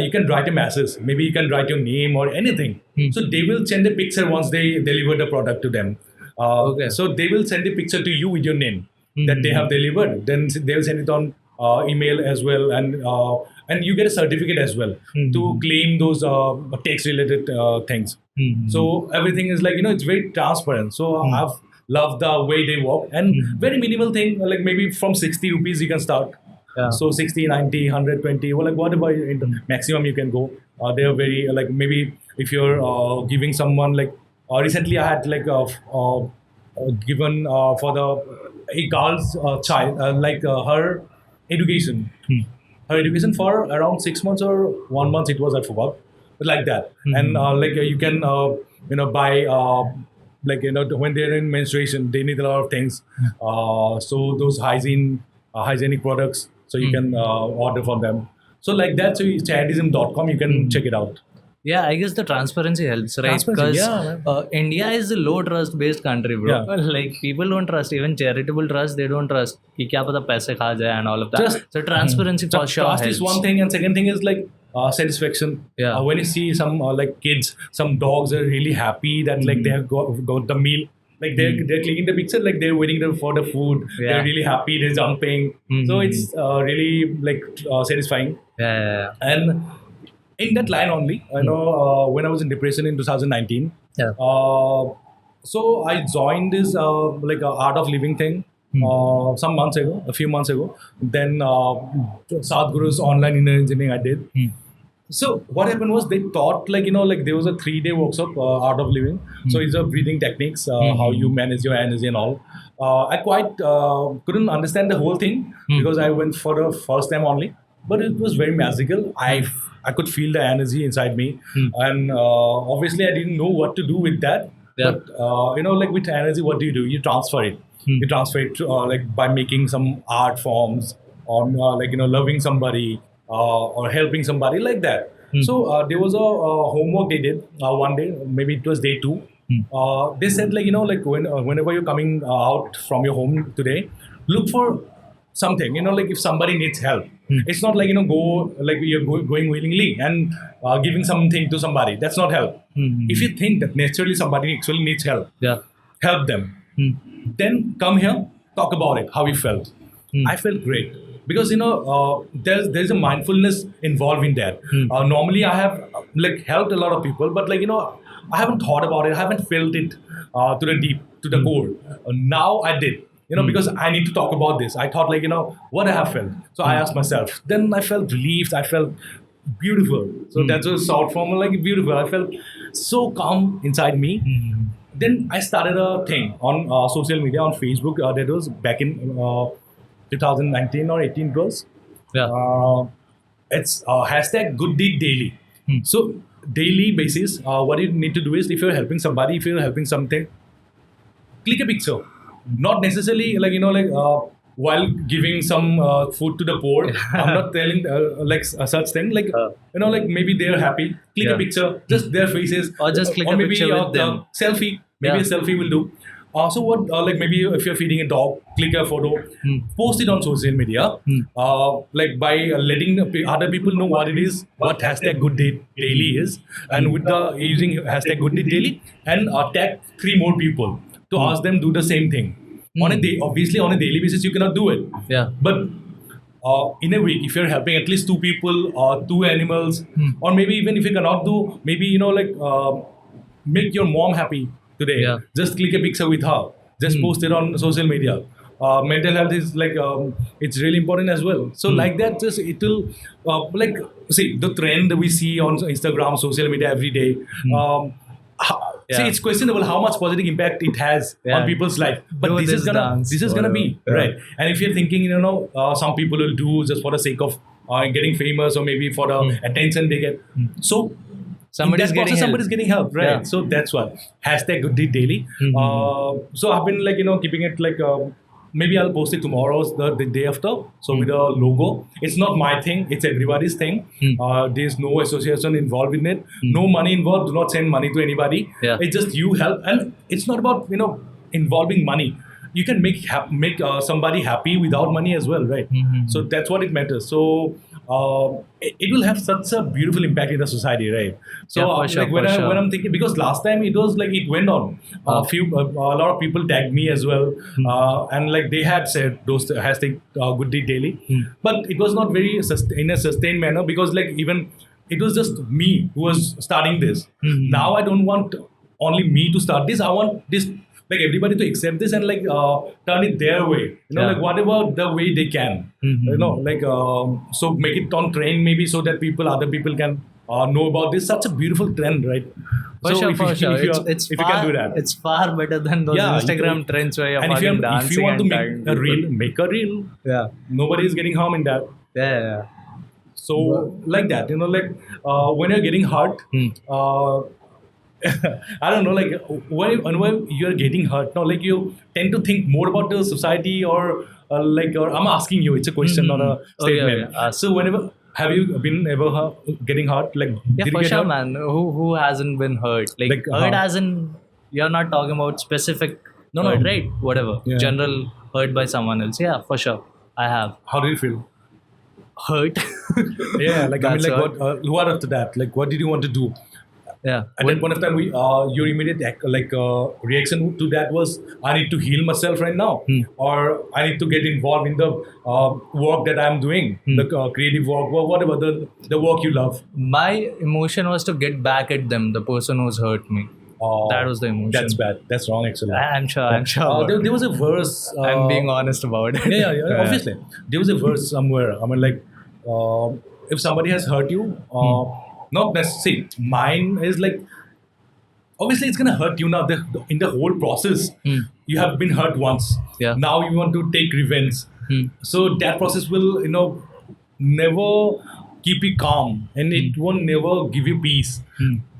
S1: you can write a message. Maybe you can write your name or anything. So they will send a picture once they deliver the product to them.
S2: Okay.
S1: So they will send a picture to you with your name that they have delivered. Then they will send it on email as well, and you get a certificate as well to claim those tax related things. So everything is it's very transparent. So I've loved the way they work, and very minimal thing, maybe from 60 rupees you can start.
S2: Yeah.
S1: So 60, 90, 120, or whatever maximum you can go. They're very maybe if you're giving someone recently I had given for a girl's child her education. Her education for around 6 months or 1 month it was, I forgot, but like that. And you can buy when they're in menstruation they need a lot of things. So those hygienic products, so you can order from them. So like that. So charitism.com, you can check it out.
S2: Yeah, I guess the transparency helps, right?
S1: Transparency,
S2: Because
S1: yeah, man.
S2: India is a low trust based country, bro.
S1: Yeah.
S2: Like people don't trust, even charitable trust, they don't trust. कि क्या पता पैसे खा जाए and all of that.
S1: Just-
S2: So transparency for sure
S1: Trust
S2: helps.
S1: is one thing, and second thing is satisfaction.
S2: Yeah.
S1: When you see some kids, some dogs are really happy that they have got the meal. They're clicking the picture, they're waiting for the food.
S2: Yeah.
S1: They're really happy. They're jumping. So it's really satisfying.
S2: Yeah.
S1: And in that line only, I know when I was in depression in 2019.
S2: Yeah.
S1: So I joined this art of living thing some months ago, a few months ago. Then Sadhguru's online inner engineering I did. So what happened was they taught there was a 3-day workshop, art of living. So it's a breathing techniques, how you manage your energy and all. I quite couldn't understand the whole thing because I went for the first time only, but it was very magical. I could feel the energy inside me, and obviously I didn't know what to do with that.
S2: Yeah.
S1: But with energy, what do? You transfer it. You transfer it by making some art forms, or loving somebody, or helping somebody like that. So there was a homework they did one day. Maybe it was day 2. They said like like whenever you're coming out from your home today, look for something. Like if somebody needs help, it's not like go like you're going willingly and giving something to somebody. That's not help. If you think that naturally somebody actually needs help,
S2: Yeah.
S1: help them. Then come here, talk about it, how you felt. I felt great because there's a mindfulness involved in that. Normally, I have like helped a lot of people, but like I haven't thought about it, I haven't felt it to the deep, to the core. Now I did. Because I need to talk about this. I thought like what I have felt. So I asked myself. Then I felt relieved. I felt beautiful. So that's a short form like beautiful. I felt so calm inside me. Then I started a thing on social media on Facebook. That was back in 2019 or 18 it was.
S2: Yeah.
S1: It's hashtag good deed daily. So daily basis, what you need to do is if you're helping somebody, if you're helping something, click a picture. Not necessarily like while giving some food to the poor. I'm not telling like such thing. Like like maybe they're happy. Click a picture, just their faces,
S2: Or just click a
S1: maybe
S2: picture with them.
S1: selfie. Maybe
S2: Yeah.
S1: a selfie will do. So what like maybe if you're feeding a dog, click a photo, post it on social media. Like by letting the other people know what it is, what hashtag good day daily is, and with the using hashtag good day daily, and tag 3 more people to ask them do the same thing. On a day, obviously on a daily basis you cannot do it.
S2: Yeah.
S1: But in a week, if you're helping at least 2 people or 2 animals, or maybe even if you cannot do, maybe like make your mom happy today.
S2: Yeah.
S1: Just click a picture with her. Just post it on social media. Mental health is like it's really important as well. So like that, just it will like see the trend that we see on Instagram, social media every day. See,
S2: Yeah.
S1: it's questionable how much positive impact it has
S2: Yeah.
S1: on people's life. But
S2: Do
S1: this is
S2: this
S1: gonna
S2: dance,
S1: this is gonna be
S2: whatever. Yeah.
S1: right. And if you're thinking, some people will do just for the sake of getting famous or maybe for the attention they get. So
S2: Somebody's
S1: in that
S2: getting
S1: process,
S2: help.
S1: somebody's getting help, right?
S2: Yeah.
S1: So that's what hashtag good deed daily. So I've been like keeping it like maybe I'll post it tomorrow, the day after. So with a logo, it's not my thing; it's everybody's thing. There's no association involved in it, no money involved. Do not send money to anybody.
S2: Yeah.
S1: It's just you help, and it's not about involving money. You can make somebody happy without money as well, right? So that's what it matters. So it will have such a beautiful impact in the society, right? So
S2: Yeah, for sure,
S1: like when
S2: for sure.
S1: when I'm thinking, because last time it was like it went on a lot of people tagged me as well, and like they had said those hashtag good deed daily, but it was not very in a sustained manner, because like even it was just me who was starting this. Now I don't want only me to start this. I want this like everybody to accept this and like turn it their way,
S2: Yeah.
S1: like whatever the way they can, like so make it on trend maybe, so that other people can know about this. Such a beautiful trend, right?
S2: For sure,
S1: if
S2: for
S1: you,
S2: sure.
S1: if, you,
S2: It's
S1: if
S2: far,
S1: you can do that,
S2: It's far better than those
S1: Yeah, you
S2: Instagram
S1: can-
S2: trends where you're
S1: and if
S2: fucking
S1: you
S2: dancing
S1: want to
S2: and
S1: make
S2: tagging
S1: a
S2: people.
S1: reel, make a reel.
S2: Yeah.
S1: Nobody is getting harm in that.
S2: Yeah, yeah.
S1: So like that, like when you're getting hurt, I don't know, like when you're getting hurt now, like you tend to think more about the society, or or I'm asking you, it's a question, not a
S2: Oh, yeah,
S1: statement.
S2: yeah. Ask.
S1: So whenever have you been ever getting hurt? Like
S2: Yeah,
S1: did you
S2: for
S1: get
S2: sure,
S1: hurt?
S2: man. Who hasn't been hurt? Like, hurt as in, you're not talking about specific
S1: No,
S2: hurt,
S1: no.
S2: right? Whatever.
S1: Yeah.
S2: General hurt by someone else. Yeah, for sure. I have
S1: How did you feel?
S2: hurt.
S1: Yeah, like I mean,
S2: That's
S1: like
S2: hurt.
S1: what after that? Like what did you want to do?
S2: Yeah.
S1: At that point of time, your immediate reaction to that was, I need to heal myself right now, or I need to get involved in the work that I'm doing, the creative work, or whatever the work you love.
S2: My emotion was to get back at them, the person who's hurt me. That was the emotion.
S1: That's bad. That's wrong, actually.
S2: I'm sure. I'm sure.
S1: There was a verse.
S2: I'm being honest about it.
S1: Yeah, obviously. There was a verse somewhere. I mean, like, if somebody has hurt you, not necessarily. Mine is like, obviously, it's gonna hurt you now. In the whole process, you have been hurt once.
S2: Yeah.
S1: Now you want to take revenge. So that process will, never keep you calm, and it won't never give you peace.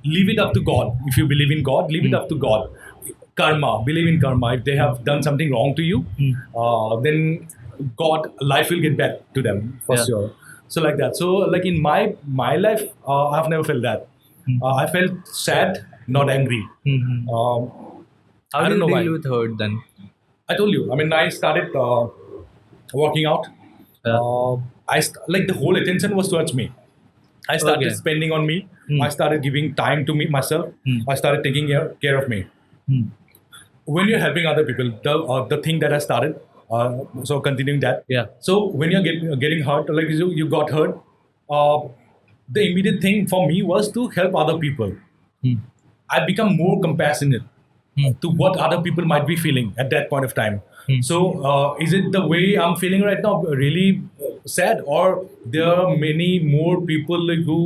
S1: Leave it up to God. If you believe in God, leave it up to God. Karma, believe in karma. If they have done something wrong to you, then God, life will get back to them for
S2: Yeah.
S1: sure. So like that. So like in my life, I've never felt that. I felt sad not angry. Um,
S2: How
S1: I
S2: do
S1: don't
S2: you
S1: know why.
S2: deal with hurt then?
S1: I told you. I mean, I started working out.
S2: Yeah.
S1: Like the whole attention was towards me. I started
S2: Okay.
S1: spending on me.
S2: Hmm.
S1: I started giving time to me myself.
S2: Hmm.
S1: I started taking care of me.
S2: Hmm.
S1: When you're helping other people, the thing that I started, so continuing that.
S2: Yeah.
S1: So when you're getting hurt, like you got hurt, uh, the immediate thing for me was to help other people.
S2: Hmm.
S1: I become more compassionate
S2: Hmm.
S1: to what other people might be feeling at that point of time.
S2: Hmm.
S1: So, is it the way I'm feeling right now really sad, or there are many more people like who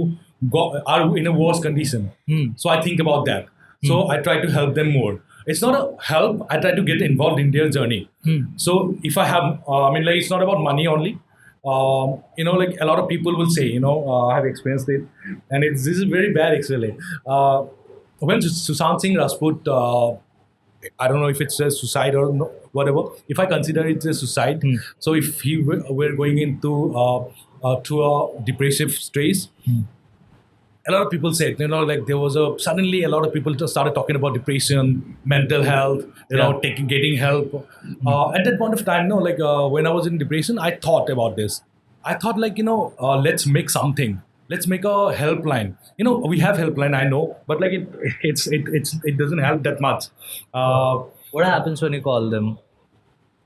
S1: are in a worse condition?
S2: Hmm.
S1: So I think about that. So I try to help them more. It's not a help. I try to get involved in their journey.
S2: Hmm.
S1: So if I have, I mean, like it's not about money only. Like a lot of people will say, I have experienced it, and this is very bad actually. When Sushant Singh Rajput, I don't know if it's a suicide or no, whatever. If I consider it a suicide, so if he were going into to a depressive stage, a lot of people said, like there was suddenly a lot of people just started talking about depression, mental health, getting help. At that point of time, when I was in depression, I thought about this. I thought let's make something. Let's make a helpline. We have helpline, I know, but like it doesn't help that much.
S2: What happens when you call them?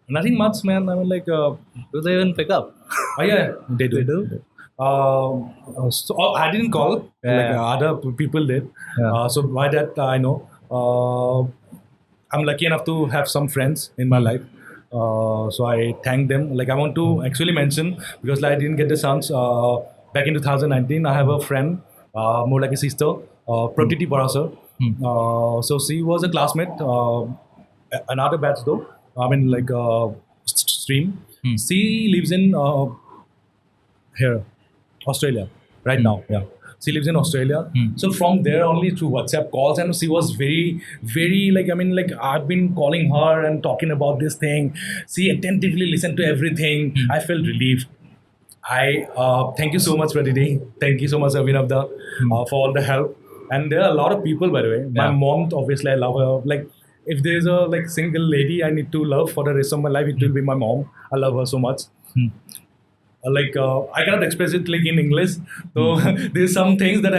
S1: Nothing much, man. I mean,
S2: Do they even pick up?
S1: yeah, they do.
S2: They do?
S1: I didn't call.
S2: Yeah.
S1: Other people did.
S2: Yeah.
S1: So by that I know. I'm lucky enough to have some friends in my life. So I thank them. Like I want to actually mention because I didn't get the chance. Back in 2019, I have a friend, more like a sister, Pratiti Parasar. So she was a classmate, another batch though. I mean, stream. She lives in here, Australia, right now. Yeah, she lives in Australia. So from there only through WhatsApp calls, and she was very, very I've been calling her and talking about this thing. She attentively listened to everything. I felt relieved. I thank you so much, Praditi. Thank you so much, Abhinavda, for all the help. And there are a lot of people, by the way. My
S2: Yeah.
S1: mom, obviously, I love her. Like, if there's a single lady I need to love for the rest of my life, it will be my mom. I love her so much. I cannot express it in English. So there's some things that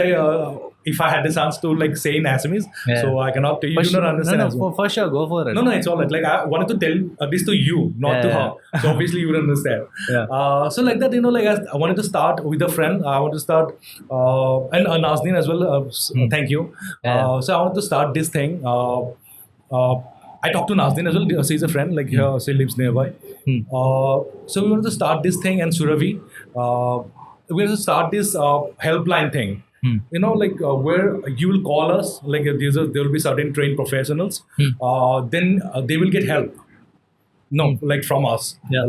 S1: if I had the chance to say in Assamese,
S2: Yeah.
S1: so I cannot. You do not understand.
S2: No,
S1: Assamese.
S2: for sure, go for it.
S1: No, it's all right. Like I wanted to tell this to you, not to
S2: Yeah,
S1: her. So obviously you would understand.
S2: Yeah.
S1: So like that, I wanted to start with a friend. I wanted to start, and Nazneen as well. Thank you.
S2: Yeah.
S1: So I wanted to start this thing. I talked to Nazneen as well. She's a friend. She lives nearby. So we wanted to start this thing, and Suravi, we wanted to start this helpline thing. Where you will call us, there will be certain trained professionals, then they will get help. No, from us.
S2: Yeah.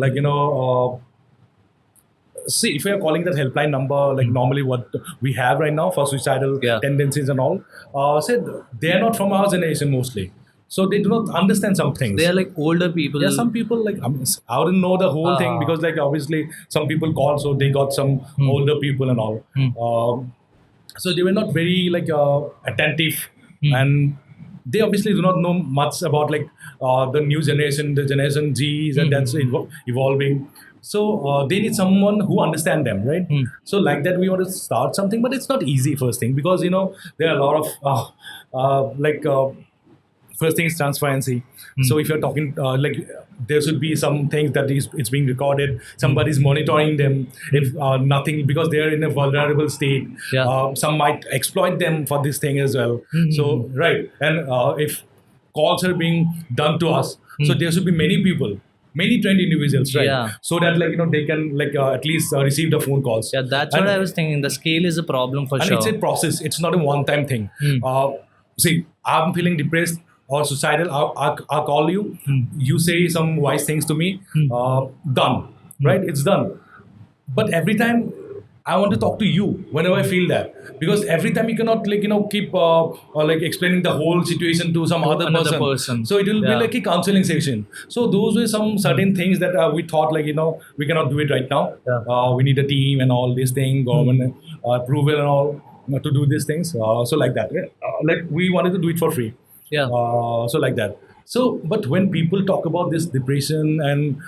S1: See, if we are calling that helpline number, normally what we have right now for suicidal
S2: Yeah.
S1: tendencies and all, say they are not from our generation mostly. So they do not understand some things.
S2: They are like older people.
S1: Yeah, some people I wouldn't know the whole thing because obviously some people call, so they got some older people and all. So they were not very attentive, and they obviously do not know much about the new generation, the generation G's, and that's evolving. So they need someone who understand them, right? So like that, we want to start something, but it's not easy first thing because there are a lot of first thing is transparency. So if you're talking there should be some things that it's being recorded, somebody's monitoring them. If nothing, because they're in a vulnerable state,
S2: Yeah.
S1: some might exploit them for this thing as well. So right, and if calls are being done to us, so there should be many people, many trained individuals, right?
S2: Yeah.
S1: So that they can at least receive the phone calls.
S2: Yeah, that's
S1: And-
S2: what I was thinking. The scale is a problem for
S1: and
S2: sure.
S1: it's a process. It's not a one-time thing. See, I'm feeling depressed or suicidal. I'll call you. You say some wise things to me. Done. Right? It's done. But every time I want to talk to you whenever I feel that, because every time you cannot keep explaining the whole situation to some other
S2: another
S1: person.
S2: person.
S1: So it will be
S2: Yeah.
S1: like a counseling session. So those were some certain things that we thought we cannot do it right now.
S2: Yeah.
S1: We need a team and all this thing, government approval and all. to do these things. So like that, like we wanted to do it for free.
S2: Yeah.
S1: So like that. So, but when people talk about this depression and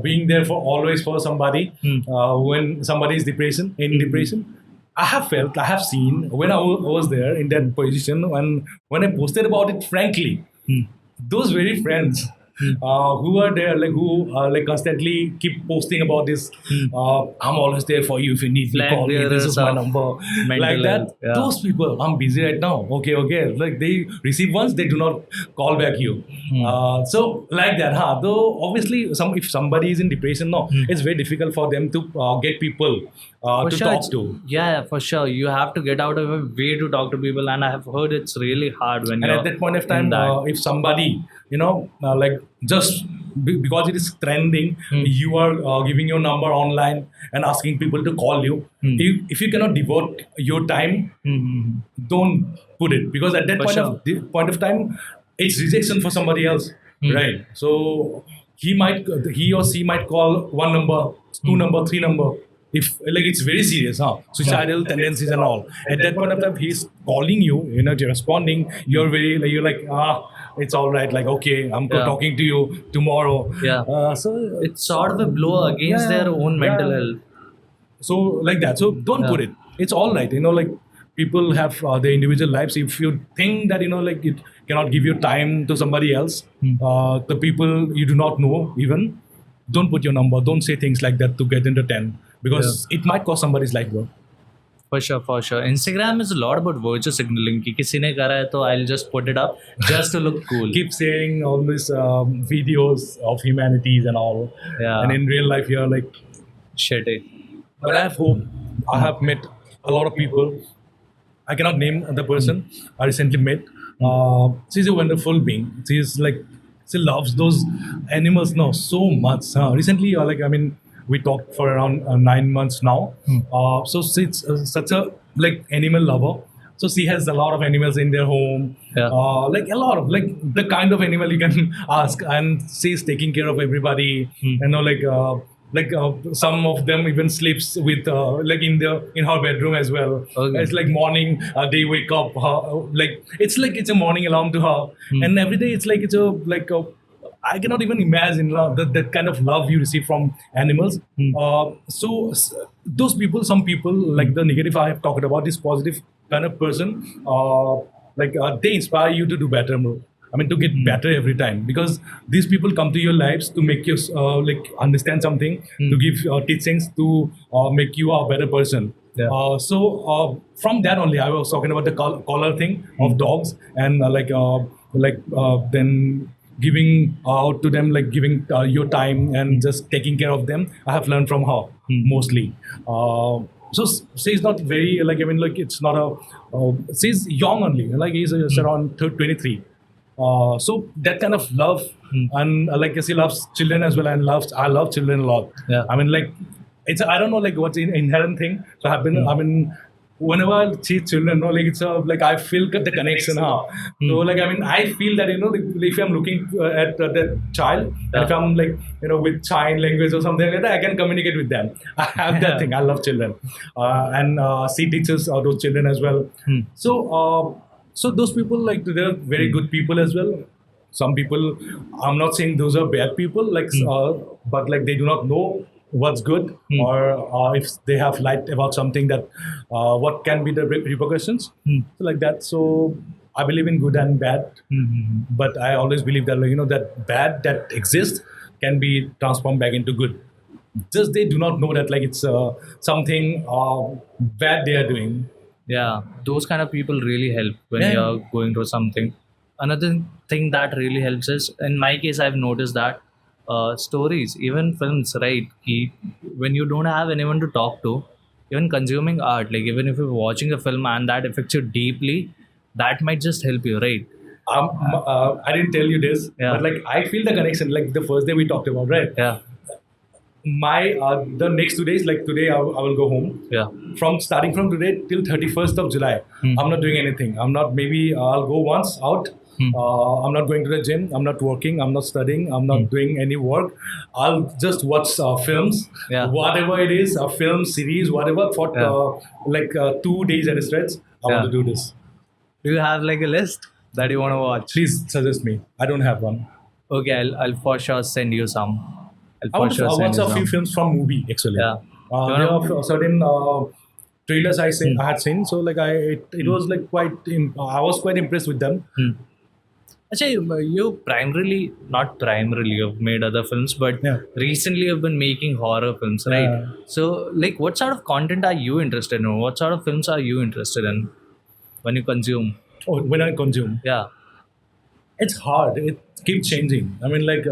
S1: being there for always for somebody, when somebody is in depression, I have felt, I have seen when I was there in that position, when I posted about it frankly, those very friends who are there, like who like constantly keep posting about this. I'm always there for you if you need me.
S2: Flag
S1: Call me. This is
S2: bearers
S1: my
S2: of
S1: number.
S2: mental
S1: Like that.
S2: health, yeah.
S1: Those people, I'm busy right now. Okay. Like they receive once, they do not call back you. So like that, huh? Though obviously, if somebody is in depression, no, it's very difficult for them to get people to
S2: sure,
S1: talk to.
S2: Yeah, for sure. You have to get out of a way to talk to people, and I have heard it's really hard when
S1: And
S2: you're
S1: at that point of
S2: in
S1: time,
S2: that.
S1: if somebody, like just because it is trending, you are giving your number online and asking people to call you. If you cannot devote your time, don't put it, because at that
S2: For sure.
S1: point of time, it's rejection for somebody else, right? So he or she might call one number, two number, three number. If like it's very serious, suicidal tendencies and all. At that point of time, he's calling you, you're responding. You're like, it's all right. Like, okay, I'm
S2: Yeah.
S1: talking to you tomorrow.
S2: Yeah.
S1: So
S2: It's sort of a blow against their own mental health.
S1: So like that. So don't put it. It's all right. Like people have their individual lives. If you think that like it cannot give you time to somebody else, the people you do not know even, don't put your number. Don't say things like that to get entertained, because it might cost somebody's life, bro.
S2: For sure. Instagram is a lot about virtue signaling. कि किसी ने करा है तो I'll just put it up just to look cool.
S1: Keep saying all these videos of humanities and all,
S2: Yeah.
S1: and in real life you're like.
S2: Shit.
S1: But I have hope. I have met a lot of people. I cannot name the person I recently met. She's a wonderful being. She loves those animals now so much. Recently, we talked for around 9 months now. So she's such a animal lover. So she has a lot of animals in their home.
S2: Yeah.
S1: Like a lot of the kind of animal you can ask, and she's taking care of everybody. Some of them even sleeps with in her bedroom as well.
S2: Okay.
S1: It's like morning, they wake up, it's a morning alarm to her, and every day I cannot even imagine that kind of love you receive from animals. Those people, some people, like the negative I have talked about, this positive kind of person, they inspire you to do better, bro. To get better every time, because these people come to your lives to make you understand something, to give teachings, to make you a better person.
S2: Yeah.
S1: From that only, I was talking about the collar thing of dogs, and then giving out to them, giving your time and just taking care of them. I have learned from her mostly. So she's not very it's not she's young only, he's around 23. So that kind of love, and she loves children as well, and I love children a lot.
S2: Yeah.
S1: It's I don't know what's an inherent thing. So whenever I see children, it's I feel the connection. So I feel that if I'm looking at that child, and if I'm with sign language or something like that, I can communicate with them. I have that thing. I love children, and she teaches those children as well. So those people, they're very good people as well. Some people, I'm not saying those are bad people, but they do not know what's good, or if they have light about something, that what can be the repercussions, like that. So I believe in good and bad, but I always believe that that bad that exists can be transformed back into good. Just they do not know that it's something bad they are doing.
S2: Yeah, those kind of people really help when you're going through something. Another thing that really helps is, in my case, I've noticed that stories, even films, right? When you don't have anyone to talk to, even consuming art, even if you're watching a film and that affects you deeply, that might just help you, right?
S1: I didn't tell you this, but I feel the connection. The first day we talked about, right?
S2: Yeah.
S1: My the next 2 days, today I will go home.
S2: Yeah.
S1: Starting from today till 31st of July, I'm not doing anything. I'll go once out I'm not going to the gym. I'm not working. I'm not studying. I'm not doing any work. I'll just watch films,
S2: Yeah.
S1: whatever it is, a film series, whatever, for 2 days at a stretch. I want to do this.
S2: Do you have like a list that you want to watch?
S1: Please suggest me. I don't have one.
S2: Okay, I'll for sure send you some. I'll
S1: I
S2: for
S1: want
S2: sure
S1: to
S2: send
S1: watch
S2: you
S1: a few
S2: some.
S1: films from movie actually.
S2: Yeah.
S1: There are certain trailers I had seen, so like it was like I was quite impressed with them.
S2: Actually, you primarily, not primarily, you've made other films, but
S1: Yeah.
S2: recently you've been making horror films, right?
S1: Yeah.
S2: So, like, what sort of content are you interested in? What sort of films are you interested in when you consume?
S1: Oh, when I consume,
S2: Yeah.
S1: it's hard. It keeps changing. I mean, like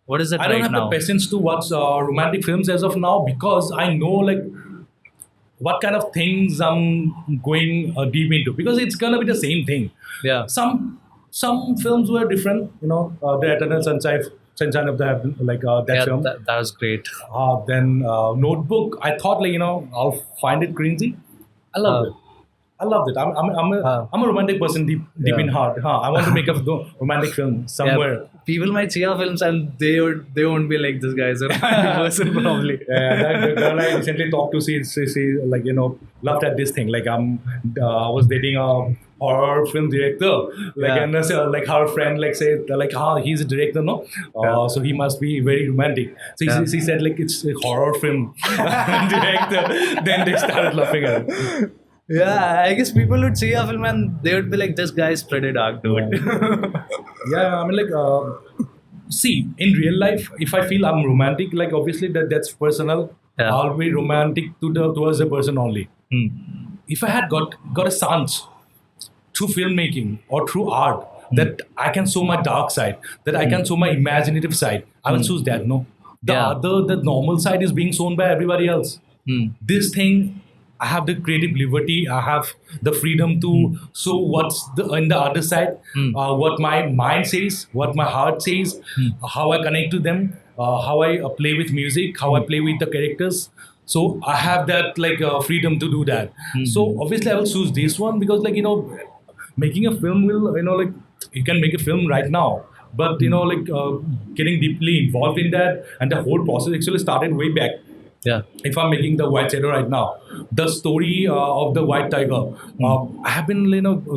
S2: What is it
S1: I don't
S2: right
S1: have
S2: now?
S1: the patience to watch romantic films as of now because I know like what kind of things I'm going deep into because it's gonna be the same thing.
S2: Yeah.
S1: Some films were different, the Eternal Sunshine of the Heaven, like that
S2: Yeah,
S1: film.
S2: that was great.
S1: Then Notebook, I thought like I'll find it cringy. I loved it. I loved it. I'm a romantic person deep in heart. I want to make a romantic film somewhere.
S2: Yeah. People might see our films and they won't be like, this guy's a romantic person probably.
S1: Yeah, that girl I recently talked to, she like loved at this thing. Like I was dating a horror film director, like
S2: Yeah.
S1: and like her friend like said like he's a director, no, so he must be very romantic. So she said like it's a horror film director. Then they started laughing at it.
S2: Yeah, I guess people would see our film and they would be like, this guy's pretty dark, dude.
S1: Yeah, I mean like see in real life if I feel I'm romantic, like obviously that's personal.
S2: Yeah.
S1: I'll be romantic towards the person only. If I had got a chance through filmmaking or through art that I can show my dark side, that I can show my imaginative side, I will choose that. No, the normal side is being shown by everybody else. This thing, I have the creative liberty. I have the freedom to show what's on the other side, what my mind says, what my heart says, how I connect to them, how I play with music, how I play with the characters. So I have that like freedom to do that. So obviously I will choose this one because like making a film will like you can make a film right now. But like getting deeply involved in that and the whole process actually started way back.
S2: Yeah.
S1: If I'm making the White Shadow right now, the story of the White Tiger, I have been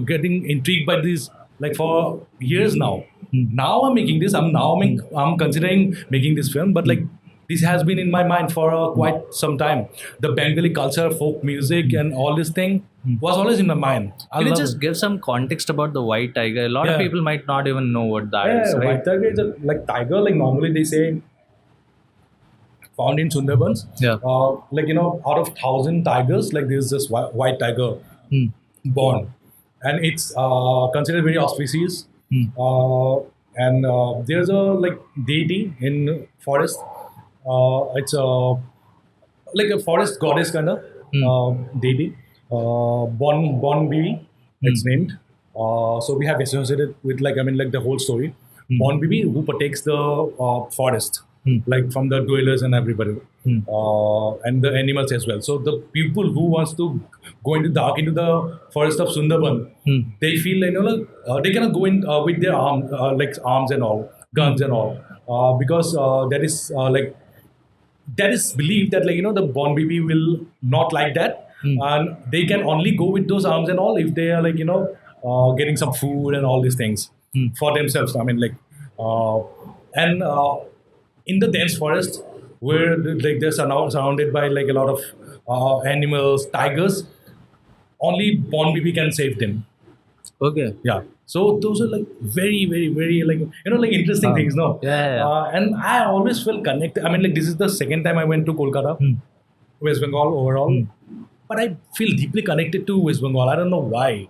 S1: getting intrigued by this like for years now. Now I'm making this. I'm considering making this film, but like this has been in my mind for quite some time. The Bengali culture, folk music, and all this thing was always in my mind. I
S2: Can you
S1: love
S2: just
S1: it.
S2: give some context about the white tiger? A lot of
S1: Yeah.
S2: people might not even know what that
S1: Yeah,
S2: is, right?
S1: White Tiger is like tiger. Like normally they say found in Sundarbans.
S2: Yeah.
S1: Like out of 1,000 tigers, like there's this white tiger born, and it's considered very auspicious. And there's a like deity in forest. It's like a forest goddess kind of deity. Bon Bibi, it's named. So we have associated with like the whole story. Bon Bibi who protects the forest, like from the dwellers and everybody, and the animals as well. So the people who wants to go into the forest of Sundarban, they feel they cannot go in with their arms and all, guns and all, because that is believed that the Bon Bibi will not like that, and they can only go with those arms and all if they are getting some food and all these things for themselves. I mean and in the dense forest where they're surrounded by like a lot of animals, tigers, only Bon Bibi can save them.
S2: Okay.
S1: Yeah. So those are like very, very, very like interesting things, no?
S2: Yeah.
S1: And I always felt connected. I mean, like this is the second time I went to Kolkata, West Bengal overall, but I feel deeply connected to West Bengal. I don't know why.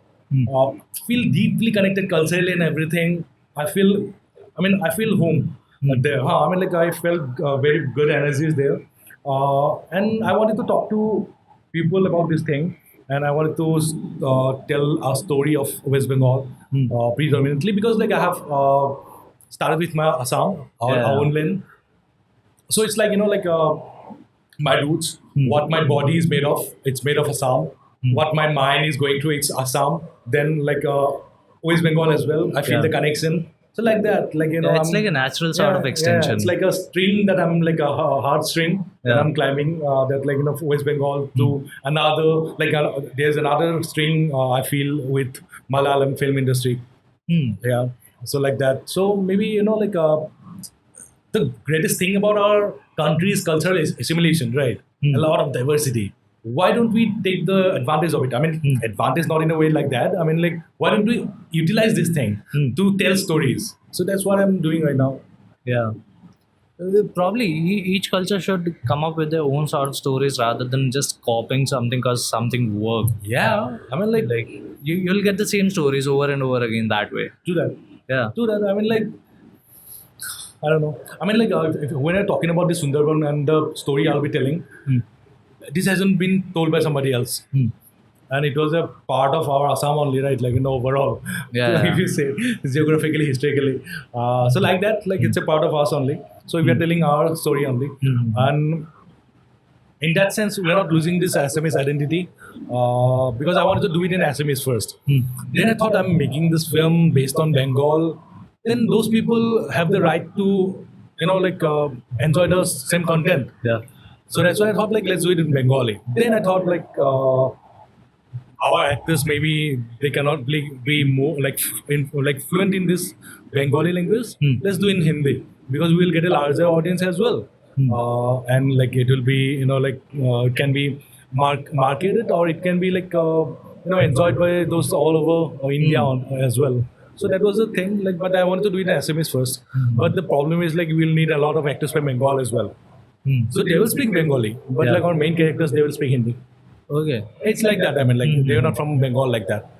S1: Feel deeply connected culturally and everything. I feel home there. I mean, like I felt very good energies there, and I wanted to talk to people about this thing, and I wanted to tell a story of West Bengal predominantly because like I have started with my Assam, our own land. So it's like my roots, what my body is made of. It's made of Assam. What my mind is going through, it's Assam. Then West Bengal as well. I feel
S2: Yeah.
S1: the connection. So like that, like
S2: It's like a natural sort of extension.
S1: it's like a string that I'm like a hard string that
S2: Yeah.
S1: I'm climbing. That like West Bengal to another like there's another string I feel with Malayalam film industry.
S2: Hmm.
S1: Yeah, so like that. So maybe like the greatest thing about our country's cultural assimilation, right? A lot of diversity. Why don't we take the advantage of it? I mean, advantage not in a way like that. I mean, like, why don't we utilize this thing to tell stories? So that's what I'm doing right now.
S2: Yeah. Probably each culture should come up with their own sort of stories rather than just copying something because something worked.
S1: Yeah, I mean,
S2: Like you'll get the same stories over and over again that way.
S1: do that.
S2: Yeah.
S1: Do that. I mean, like, I don't know. I mean, like, when I'm talking about the Sundarban and the story I'll be telling, this hasn't been told by somebody else. And it was a part of our Assam only, right? Like, overall.
S2: Yeah,
S1: If you say geographically, historically. So, like that, like, it's a part of us only. So, we are telling our story only. And in that sense, we're not losing this Assamese identity because I wanted to do it in Assamese first. Then I thought I'm making this film based on Bengal. Then those people have the right to, enjoy the same content.
S2: Yeah.
S1: So that's why I thought like let's do it in Bengali. Then I thought like our actors maybe they cannot be more like fluent in this Bengali language. Let's do in Hindi because we will get a larger audience as well. And like it will be it can be marketed or it can be like enjoyed by those all over India as well. So that was the thing. Like, but I wanted to do it in Assamese first. But the problem is like we'll need a lot of actors from Bengal as well. So they will speak Bengali, but
S2: Yeah.
S1: like our main characters, they will speak Hindi.
S2: Okay.
S1: It's like that. I mean, like they're not from Bengal like that.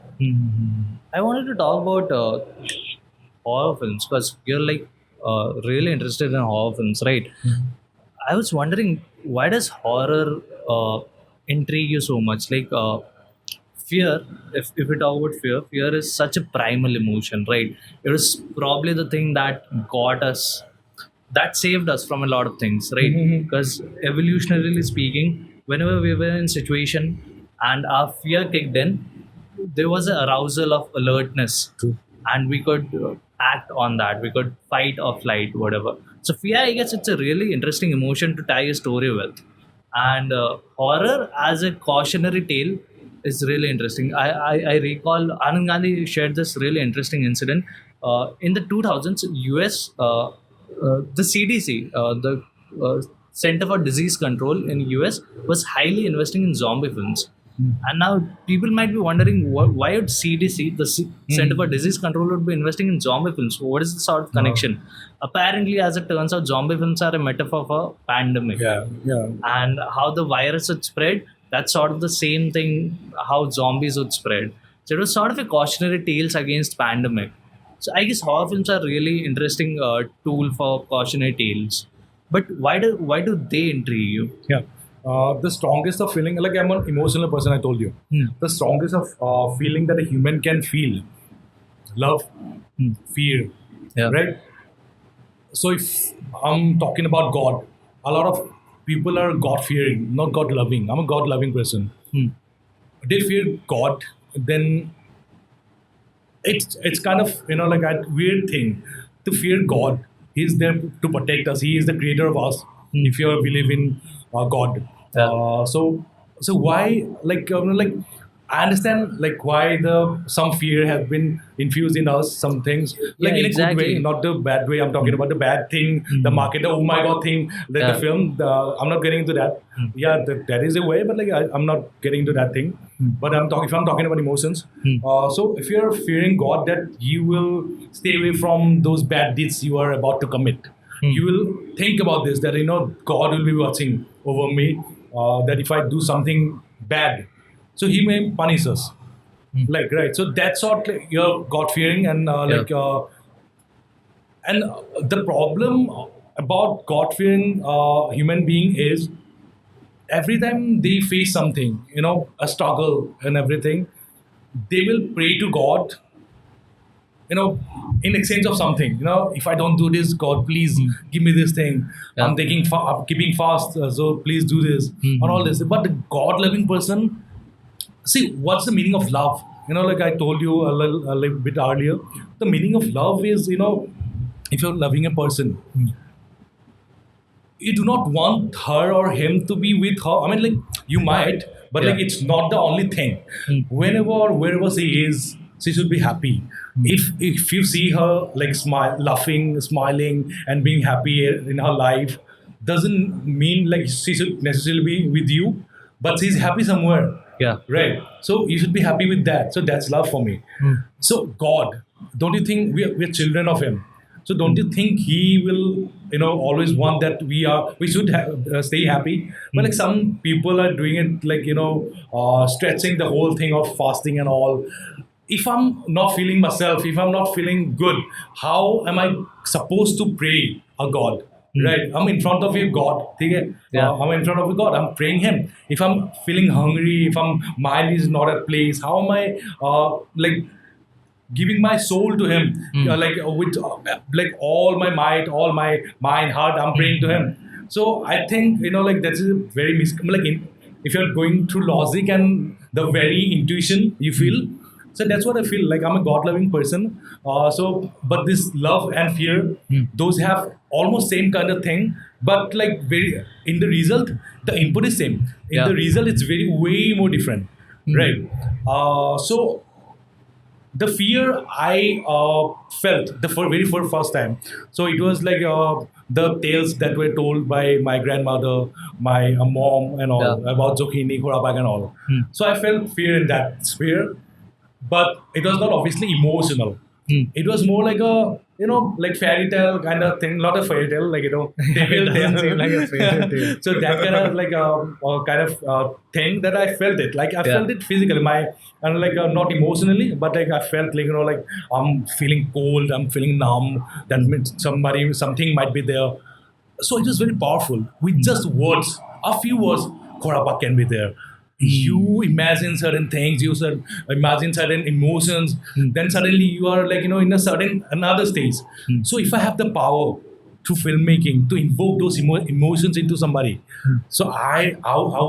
S2: I wanted to talk about horror films because you're like really interested in horror films, right? I was wondering why does horror intrigue you so much? Like fear, if we talk about fear is such a primal emotion, right? It was probably the thing that got us, that saved us from a lot of things, right? Because evolutionarily speaking, whenever we were in situation and our fear kicked in, there was an arousal of alertness, and we could act on that. We could fight or flight, whatever. So fear, I guess, it's a really interesting emotion to tie a story with, and horror as a cautionary tale is really interesting. I recall Anand Gandhi shared this really interesting incident in the 2000s. US, the CDC, the Center for Disease Control in US, was highly investing in zombie films. And now people might be wondering why would CDC, the Center for Disease Control, would be investing in zombie films? What is the sort of connection? Apparently, as it turns out, zombie films are a metaphor for pandemic.
S1: Yeah.
S2: And how the virus would spread, that's sort of the same thing how zombies would spread. So it was sort of a cautionary tales against pandemic. So I guess horror films are really interesting tool for cautionary tales. But why do they intrigue you?
S1: Yeah. The strongest of feeling, like I'm an emotional person, I told you. The strongest of feeling that a human can feel, love, fear,
S2: Yeah.
S1: right? So if I'm talking about God, a lot of people are God fearing, not God loving. I'm a God loving person. They fear God, then it's kind of like a weird thing to fear God. He's there to protect us. He is the creator of us. If you believe in God,
S2: Yeah.
S1: so why like I understand like why the some fear has been infused in us. Some things like
S2: Yeah,
S1: in a
S2: exactly.
S1: good way, not the bad way. I'm talking about the bad thing, the market, the oh my god thing, like
S2: Yeah.
S1: the film. I'm not getting into that. Yeah, that is a way, but like I'm not getting into that thing. But if I'm talking about emotions, so if you're fearing God, that you will stay away from those bad deeds you are about to commit. You will think about this that God will be watching over me. That if I do something bad, so He may punish us. Like right, so that's what like, you're God fearing and the problem about God fearing human being is every time they face something, a struggle and everything, they will pray to God, in exchange of something. If I don't do this, God, please give me this thing.
S2: Yeah.
S1: I'm keeping fast, so please do this or all this. But the God loving person, see, what's the meaning of love? like I told you a little bit earlier, the meaning of love is, if you're loving a person, you do not want her or him to be with her. I mean, like, you might, but like,
S2: Yeah.
S1: it's not the only thing. Whenever or wherever she is, she should be happy. If you see her like laughing, smiling, and being happy in her life, doesn't mean like she should necessarily be with you, but she's happy somewhere.
S2: Yeah.
S1: Right. So you should be happy with that. So that's love for me. So God, don't you think we're children of Him? So don't you think He will, always want that we should stay happy? But like some people are doing it like, stretching the whole thing of fasting and all. If I'm not feeling myself, if I'm not feeling good, how am I supposed to pray a God? Right? I'm in front of a God. Okay?
S2: Yeah.
S1: I'm in front of a God. I'm praying Him. If I'm feeling hungry, if I'm mind is not at place, how am I like giving my soul to Him? Like with like all my might, all my mind, heart, I'm praying to Him. So I think like that's a very if you're going through logic and the very intuition you feel. So that's what I feel like. I'm a God-loving person. But this love and fear, those have almost same kind of thing. But like very in the result, the input is same. In
S2: Yeah.
S1: the result, it's very way more different, right? So the fear I felt the very first time. So it was like the tales that were told by my grandmother, my mom, and all
S2: Yeah.
S1: about Zokhini, Khorabag, and all. So I felt fear in that sphere, but it was not obviously emotional. It was more like a like fairy tale kind of thing, not a fairy tale, like devil
S2: doesn't
S1: tale.
S2: seem like a fairy tale.
S1: So that kind of like a kind of thing that I felt it, like I
S2: Yeah.
S1: felt it physically, and like not emotionally, but like I felt like like I'm feeling cold, I'm feeling numb. That means something might be there. So it was very powerful with just words, a few words. Khorapa can be there. You imagine certain things, imagine certain emotions, then suddenly you are like in a certain another stage. So if I have the power through filmmaking to invoke those emotions into somebody, so I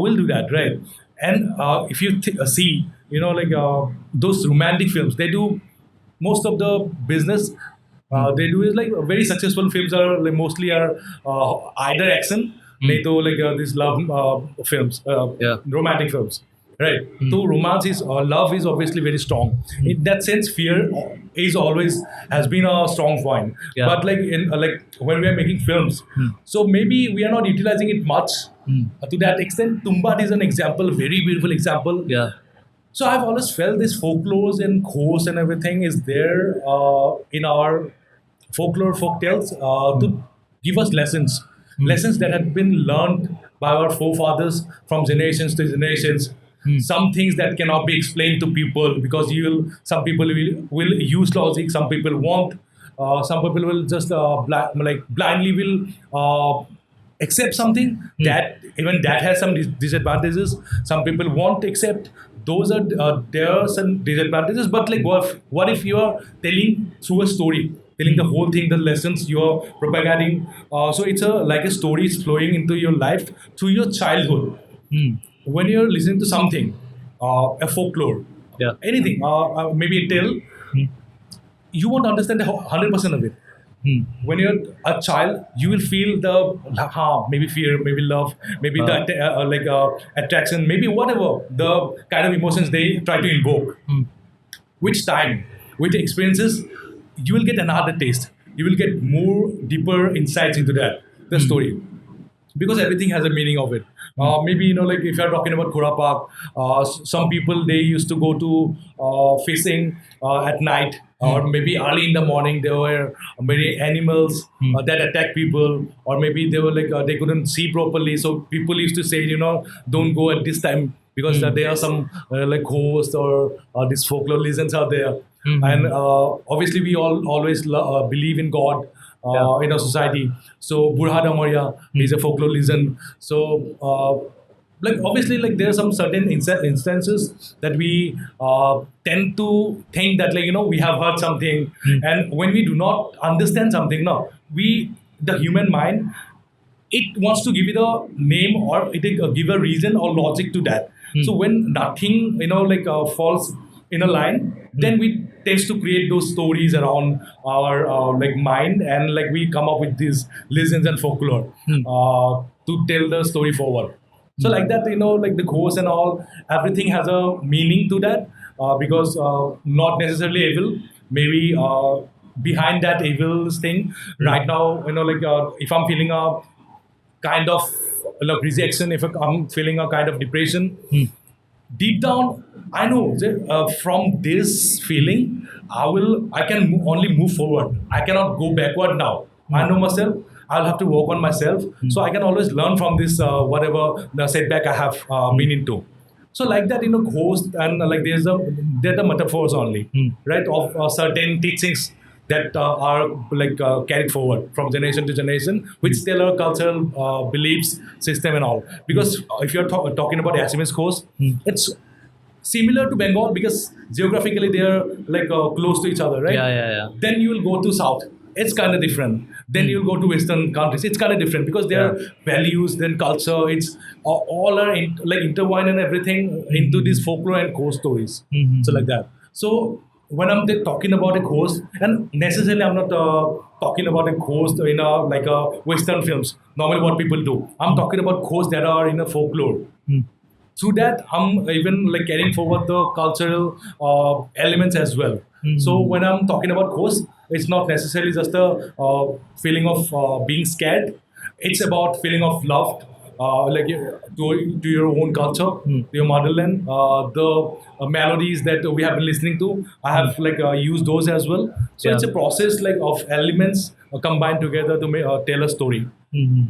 S1: will do that, right? And if you see, like those romantic films, they do most of the business they do is like very successful films are like mostly are either action, नहीं तो like these love films,
S2: Yeah.
S1: romantic films, right? So romance is love is obviously very strong. In that sense, fear is always has been a strong point.
S2: Yeah.
S1: But like in like when we are making films, so maybe we are not utilizing it much to that extent. Tumbat is an example, very beautiful example.
S2: Yeah.
S1: So I've always felt this folklores and ghosts and everything is there in our folk tales to give us lessons that had been learned by our forefathers from generations to generations. Some things that cannot be explained to people because some people will use logic, some people won't. Some people will just blindly will accept something that even that has some disadvantages. Some people won't accept. Those are there are some disadvantages. But like, what if you are telling through a story, telling the whole thing, the lessons you're propagating? So it's like a story is flowing into your life through your childhood. When you're listening to something, a folklore,
S2: Yeah.
S1: anything, maybe a tale, you won't understand 100% of it. When you're a child, you will feel the maybe fear, maybe love, maybe the attraction, maybe whatever the kind of emotions they try to invoke. Which time, with the experiences, you will get another taste. You will get more deeper insights into the story, because everything has a meaning of it. Maybe like if you're talking about Khura Park, some people they used to go to fishing at night, or maybe early in the morning. There were many animals that attack people, or maybe they were like they couldn't see properly. So people used to say, don't go at this time because there are some like ghosts or these folklore legends are there. And obviously we all always believe in God in our society. So Burha Damoria is a folklore legend. So like obviously like there are some certain instances that we tend to think that like we have heard something, and when we do not understand something, no, the human mind, it wants to give it a name, or it give a reason or logic to that. So when nothing like falls in a line, then we tends to create those stories around our like mind, and like we come up with these legends and folklore to tell the story forward. So like that, like the ghosts and all, everything has a meaning to that, because not necessarily evil, maybe behind that evil thing. Right now, like if I'm feeling a kind of like rejection, if I'm feeling a kind of depression, deep down, I know that, from this feeling, I can only move forward. I cannot go backward now. I know myself. I'll have to work on myself. So I can always learn from this, whatever the setback I have been into. So like that, ghost and like they're the metaphors only, right? Of certain teachings that are like carried forward from generation to generation, which tell our cultural beliefs, system and all. Because if you're talking about Assamese coast, it's similar to Bengal because geographically they are like close to each other, right?
S2: Yeah.
S1: Then you will go to south. It's kind of different. Then you'll go to Western countries. It's kind of different because their values, then culture, it's all are like intertwined and everything into these folklore and ghost stories. So like that. So when I'm talking about a ghost, and necessarily I'm not talking about a ghost in a like a Western films. Normally, what people do, I'm talking about ghosts that are in a folklore. Through that, I'm even like carrying forward the cultural elements as well. So when I'm talking about ghosts, it's not necessarily just a feeling of being scared. It's about feeling of love, like to your own culture, to your motherland. The melodies that we have been listening to, I have like used those as well. So it's a process like of elements combined together to tell a story.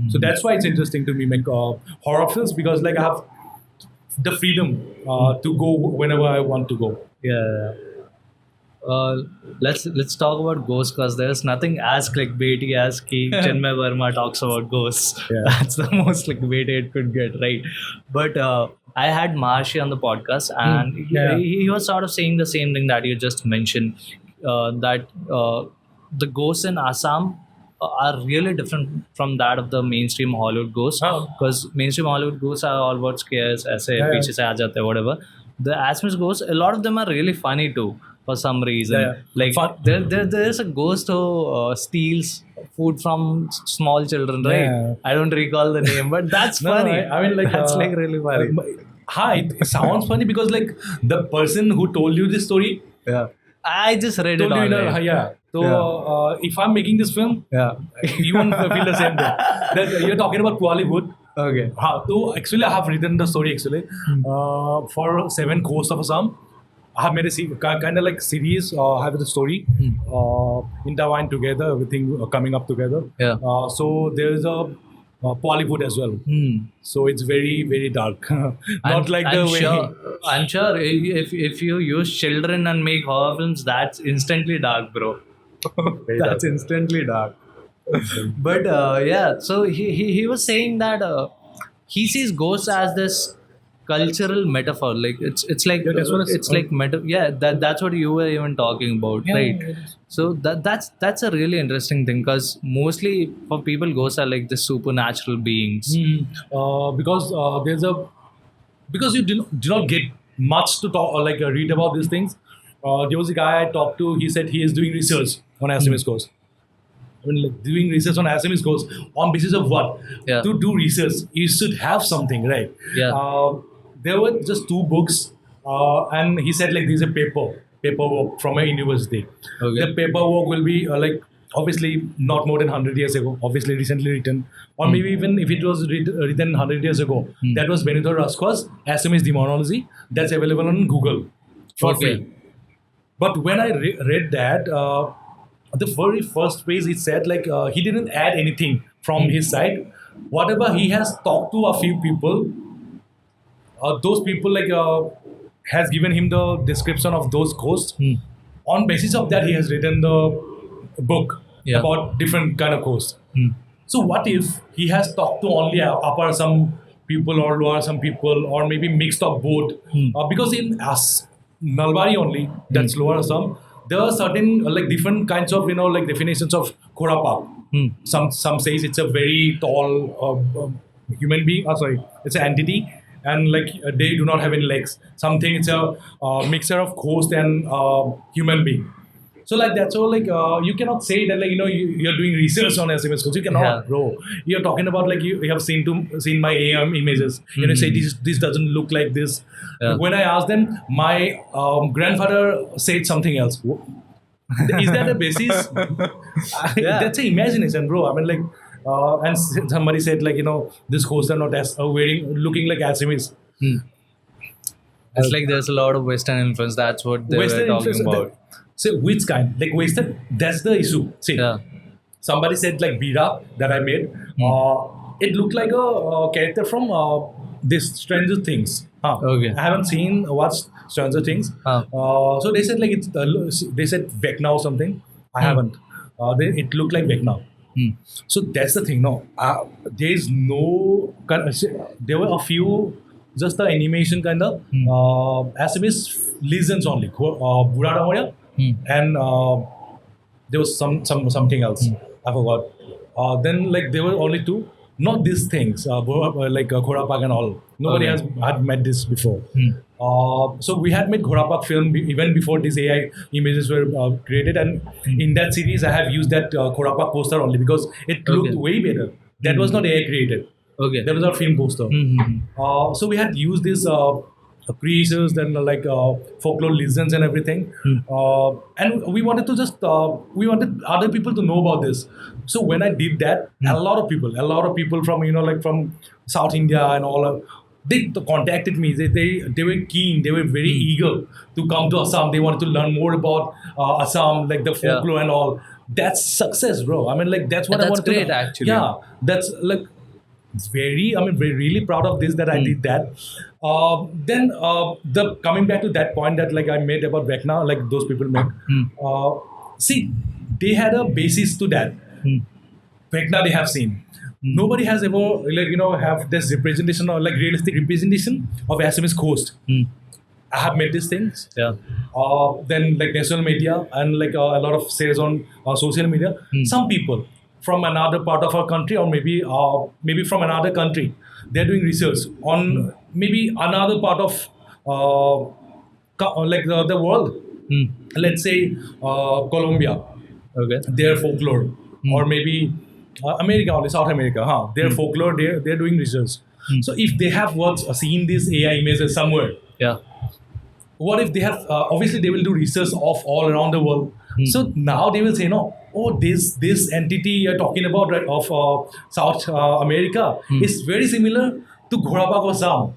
S1: So that's why it's interesting to me make horror films, because like I have the freedom to go whenever I want to go.
S2: Yeah. Let's talk about ghosts, because there's nothing as clickbaity as Ki Chinmoy Barma talks about ghosts.
S1: Yeah.
S2: That's the most clickbaity it could get, right? But I had Maharshi on the podcast, and he was sort of saying the same thing that you just mentioned, that the ghosts in Assam are really different from that of the mainstream Hollywood ghosts, because mainstream Hollywood ghosts are all about scares, aise piche se aa jate, whatever. The Assamese ghosts, a lot of them are really funny too for some reason. Like there's a ghost who steals food from small children, right?
S1: Yeah.
S2: I don't recall the name, but that's funny.
S1: I mean, like
S2: that's like really funny.
S1: It sounds funny because like the person who told you this story,
S2: I just read it
S1: told you,
S2: online.
S1: So if I'm making this film, you won't feel the same thing. That you're talking about Bollywood.
S2: Okay.
S1: So actually, I have written the story actually for 7 Coasts of Assam. I have made a kind of like series. I have the story intertwined together, everything coming up together.
S2: Yeah.
S1: So there is a Bollywood as well. So it's very very dark. Not like the way.
S2: I'm sure if you use children and make horror films, that's instantly dark, bro. That's instantly dark. But so he was saying that he sees ghosts as this cultural metaphor. Like it's like it's like that's what you were even talking about, right? So that's a really interesting thing, because mostly for people, ghosts are like the supernatural beings.
S1: Because because you do not get much to talk or like read about these things. There was a guy I talked to. He said he is doing research on Assamese Coast. I mean, like doing research on Assamese Coast on basis of what?
S2: Yeah.
S1: To do research, you should have something, right?
S2: Yeah.
S1: There were just 2 books, and he said like there's a paperwork from a university.
S2: Okay.
S1: The paperwork will be like obviously not more than 100 years ago, obviously recently written, or maybe even if it was written 100 years ago, that was Benito Rasco's Assamese Demonology. That's available on Google for free. But when I read that, the very first page it said like he didn't add anything from his side. Whatever he has talked to a few people, those people like has given him the description of those ghosts. On basis of that, he has written the book about different kind of ghosts. So what if he has talked to only upper some people or lower some people, or maybe mixed up both? Because in Nalbari only, that's lower Assam, there are certain like different kinds of like definitions of Khorapa. Some says it's a very tall human being. It's an entity, and like they do not have any legs. Something it's a mixture of ghost and human being. So like that. So like you cannot say that like you're doing research on Assamese ghosts. You cannot,
S2: Yeah.
S1: bro. You're talking about like you have seen my AHAM images. Say this doesn't look like this.
S2: Yeah.
S1: When I asked them, my grandfather said something else. Is that a basis?
S2: Yeah.
S1: That's an imagination, bro. I mean, like, and somebody said, like, this ghosts are not as looking like Assamese.
S2: It's like there's a lot of Western influence. That's what they
S1: Western
S2: were talking
S1: influence.
S2: about.
S1: So, which kind? Like, Western, that's the issue. See,
S2: Yeah.
S1: somebody said, like, Bira that I made, it looked like a character from this Stranger Things.
S2: Okay.
S1: I haven't watched Stranger Things. So they said, like, they said Vecna or something. I haven't. It looked like Vecna. So that's the thing. No, there is no. There were a few, just the animation kind of Assamese legends only. Burada Moria, and there was something else. I forgot. Then like there were only two. Not these things, like Ghorapak and all. Nobody had met this before. So we had made Ghorapak film even before these AI images were created, and in that series I have used that Ghorapak poster only because it looked way better. That was not AI created.
S2: Okay.
S1: That was our film poster. So we had used this creatures, then like folklore legends and everything, and we wanted to just we wanted other people to know about this. So when I did that, a lot of people from like from South India and all, they contacted me. They were keen. They were very eager to come to Assam. They wanted to learn more about Assam, like the folklore and all. That's success, bro. I mean, like that's what I
S2: That's
S1: wanted
S2: great,
S1: to.
S2: actually.
S1: Yeah, that's like. It's we're really proud of this that I did that. Then the coming back to that point that like I made about Vecna, like those people made. See, they had a basis to that. Vecna they have seen. Nobody has ever like have this representation or like realistic representation of Assamese coast. I have made these things.
S2: Yeah.
S1: Then like national media and like a lot of sales on social media. Some people from another part of our country or maybe from another country, they're doing research on maybe another part of like the world. Let's say Colombia,
S2: Okay.
S1: their folklore, or maybe America, only South America, their folklore, they're doing research. So if they have seen these AI images somewhere,
S2: Yeah.
S1: what if they have obviously they will do research of all around the world. So now they will say, no, this entity you're talking about, right, of South America is very similar to Ghorapak or Assam,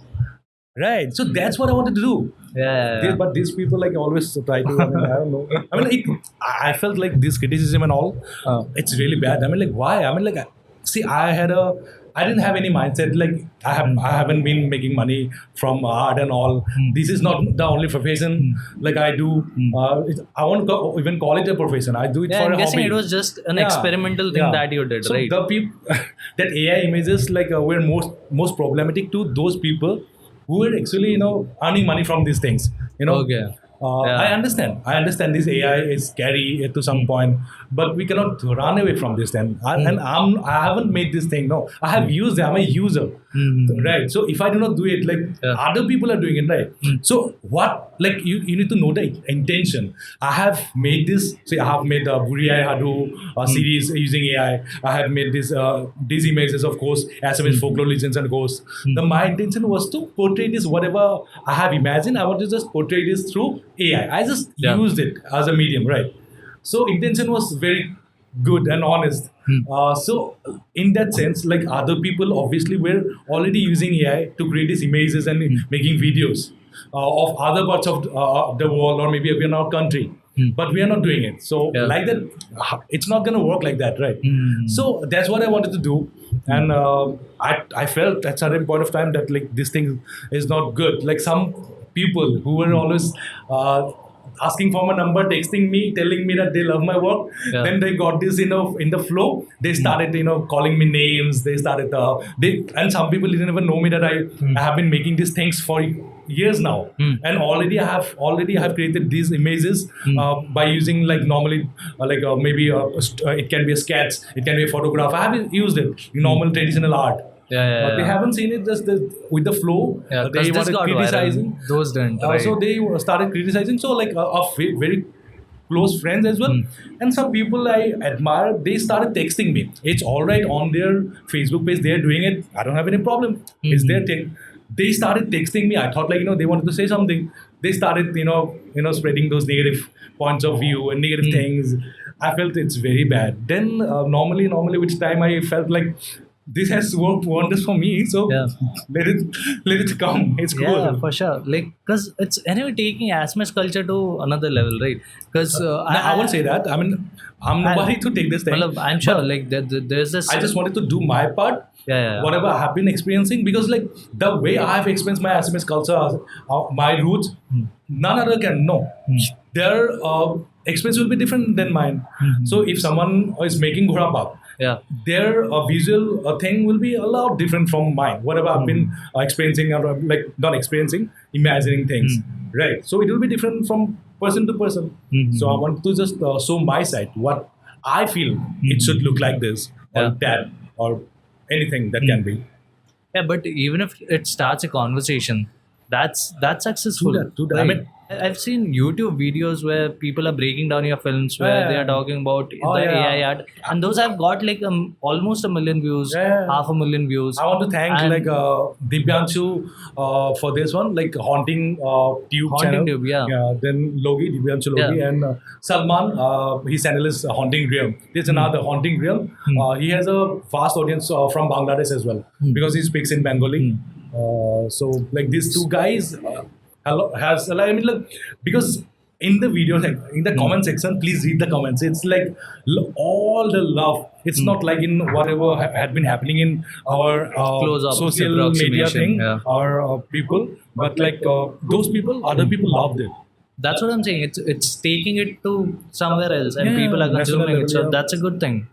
S1: right? So that's what I wanted to do.
S2: Yeah.
S1: But these people like always try to. I don't know. I mean, I felt like this criticism and all. It's really bad. I mean, like why? I mean, like see, I didn't have any mindset like I haven't been making money from art and all. This is not the only profession like I do. I won't even call it a profession. I do it
S2: Yeah,
S1: for
S2: I'm
S1: a
S2: guessing
S1: hobby.
S2: it was just an
S1: Yeah.
S2: experimental thing
S1: Yeah.
S2: that you did,
S1: So
S2: right?
S1: the people that AI images like were most problematic to those people who were actually earning money from these things.
S2: Okay. Yeah.
S1: I understand this AI is scary to some point, but we cannot run away from this then. And I haven't made this thing. No, I have used it. I'm a user, right? So if I do not do it, like other people are doing it, right? So what? Like you need to know the intention. I have made this. See, I have made the Buriai Hadu series using AI. I have made these images, of course, Assamese folklore legends and ghosts. My intention was to portray this whatever I have imagined. I want to just portray this through AI. I just used it as a medium, right? So intention was very good and honest. So in that sense, like other people obviously were already using AI to create these images and making videos of other parts of the world or maybe in our country. But we are not doing it. So like that, it's not going to work like that, right? So that's what I wanted to do. And I felt at certain point of time that like this thing is not good. Like some people who were always asking for my number, texting me, telling me that they love my work. Then they got this, in the flow. They started, calling me names. They started, and some people didn't even know me that I have been making these things for years now. And already I have created these images by using like normally, maybe it can be a sketch, it can be a photograph. I have used it in normal traditional art. They haven't seen it just with the flow.
S2: Yeah,
S1: They
S2: because this
S1: wanted
S2: got
S1: criticizing.
S2: viral. Those didn't, right?
S1: So they started criticizing. So like very close friends as well, and some people I admire. They started texting me. It's all right on their Facebook page. They're doing it. I don't have any problem. It's their thing. They started texting me. I thought like they wanted to say something. They started spreading those negative points of view and negative things. I felt it's very bad. Then normally with time I felt like this has worked wonders for me. So
S2: Yeah.
S1: let it come. It's cool.
S2: Yeah, for sure. Like, because it's anyway taking Assamese culture to another level, right? Because
S1: No, I won't say that. I mean, I'm nobody to take this thing.
S2: I'm sure,
S1: But
S2: like, there's this.
S1: I just wanted to do my part.
S2: Yeah.
S1: Whatever I have been experiencing, because like the way I have experienced my Assamese culture, my roots, none other can know. Their experience will be different than mine. So if someone is making Ghora Bap,
S2: Yeah.
S1: their visual thing will be a lot different from mine. Whatever I've been experiencing, or like not experiencing, imagining things, right? So it will be different from person to person. So I want to just show my side, what I feel it should look like this or
S2: Yeah.
S1: that or anything that can be.
S2: Yeah, but even if it starts a conversation, that's successful.
S1: Do that. I
S2: Right?
S1: mean-
S2: I've seen YouTube videos where people are breaking down your films, where
S1: Yeah.
S2: they are talking about
S1: Oh,
S2: the
S1: yeah.
S2: AI art, and those have got like almost 1 million views,
S1: Yeah.
S2: 500,000 views.
S1: I want to thank
S2: And-
S1: like Divyanshu for this one, like haunting tube
S2: Haunting
S1: channel.
S2: Tube, yeah.
S1: Then Logi, Divyanshu Logi, and Salman. His channel is Haunting Realm. There's another Haunting Realm. He has a vast audience from Bangladesh as well because he speaks in Bengali. So like these two guys has I mean like because in the video in the comment section, please read the comments. It's like all the love. It's not like in whatever had been happening in our
S2: Close-up
S1: social media
S2: approximation,
S1: thing
S2: yeah.
S1: or people, but like those people, other people loved it.
S2: That's what I'm saying. It's taking it to somewhere else, and
S1: Yeah,
S2: people are
S1: national
S2: consuming it. So
S1: level, yeah.
S2: that's a good thing.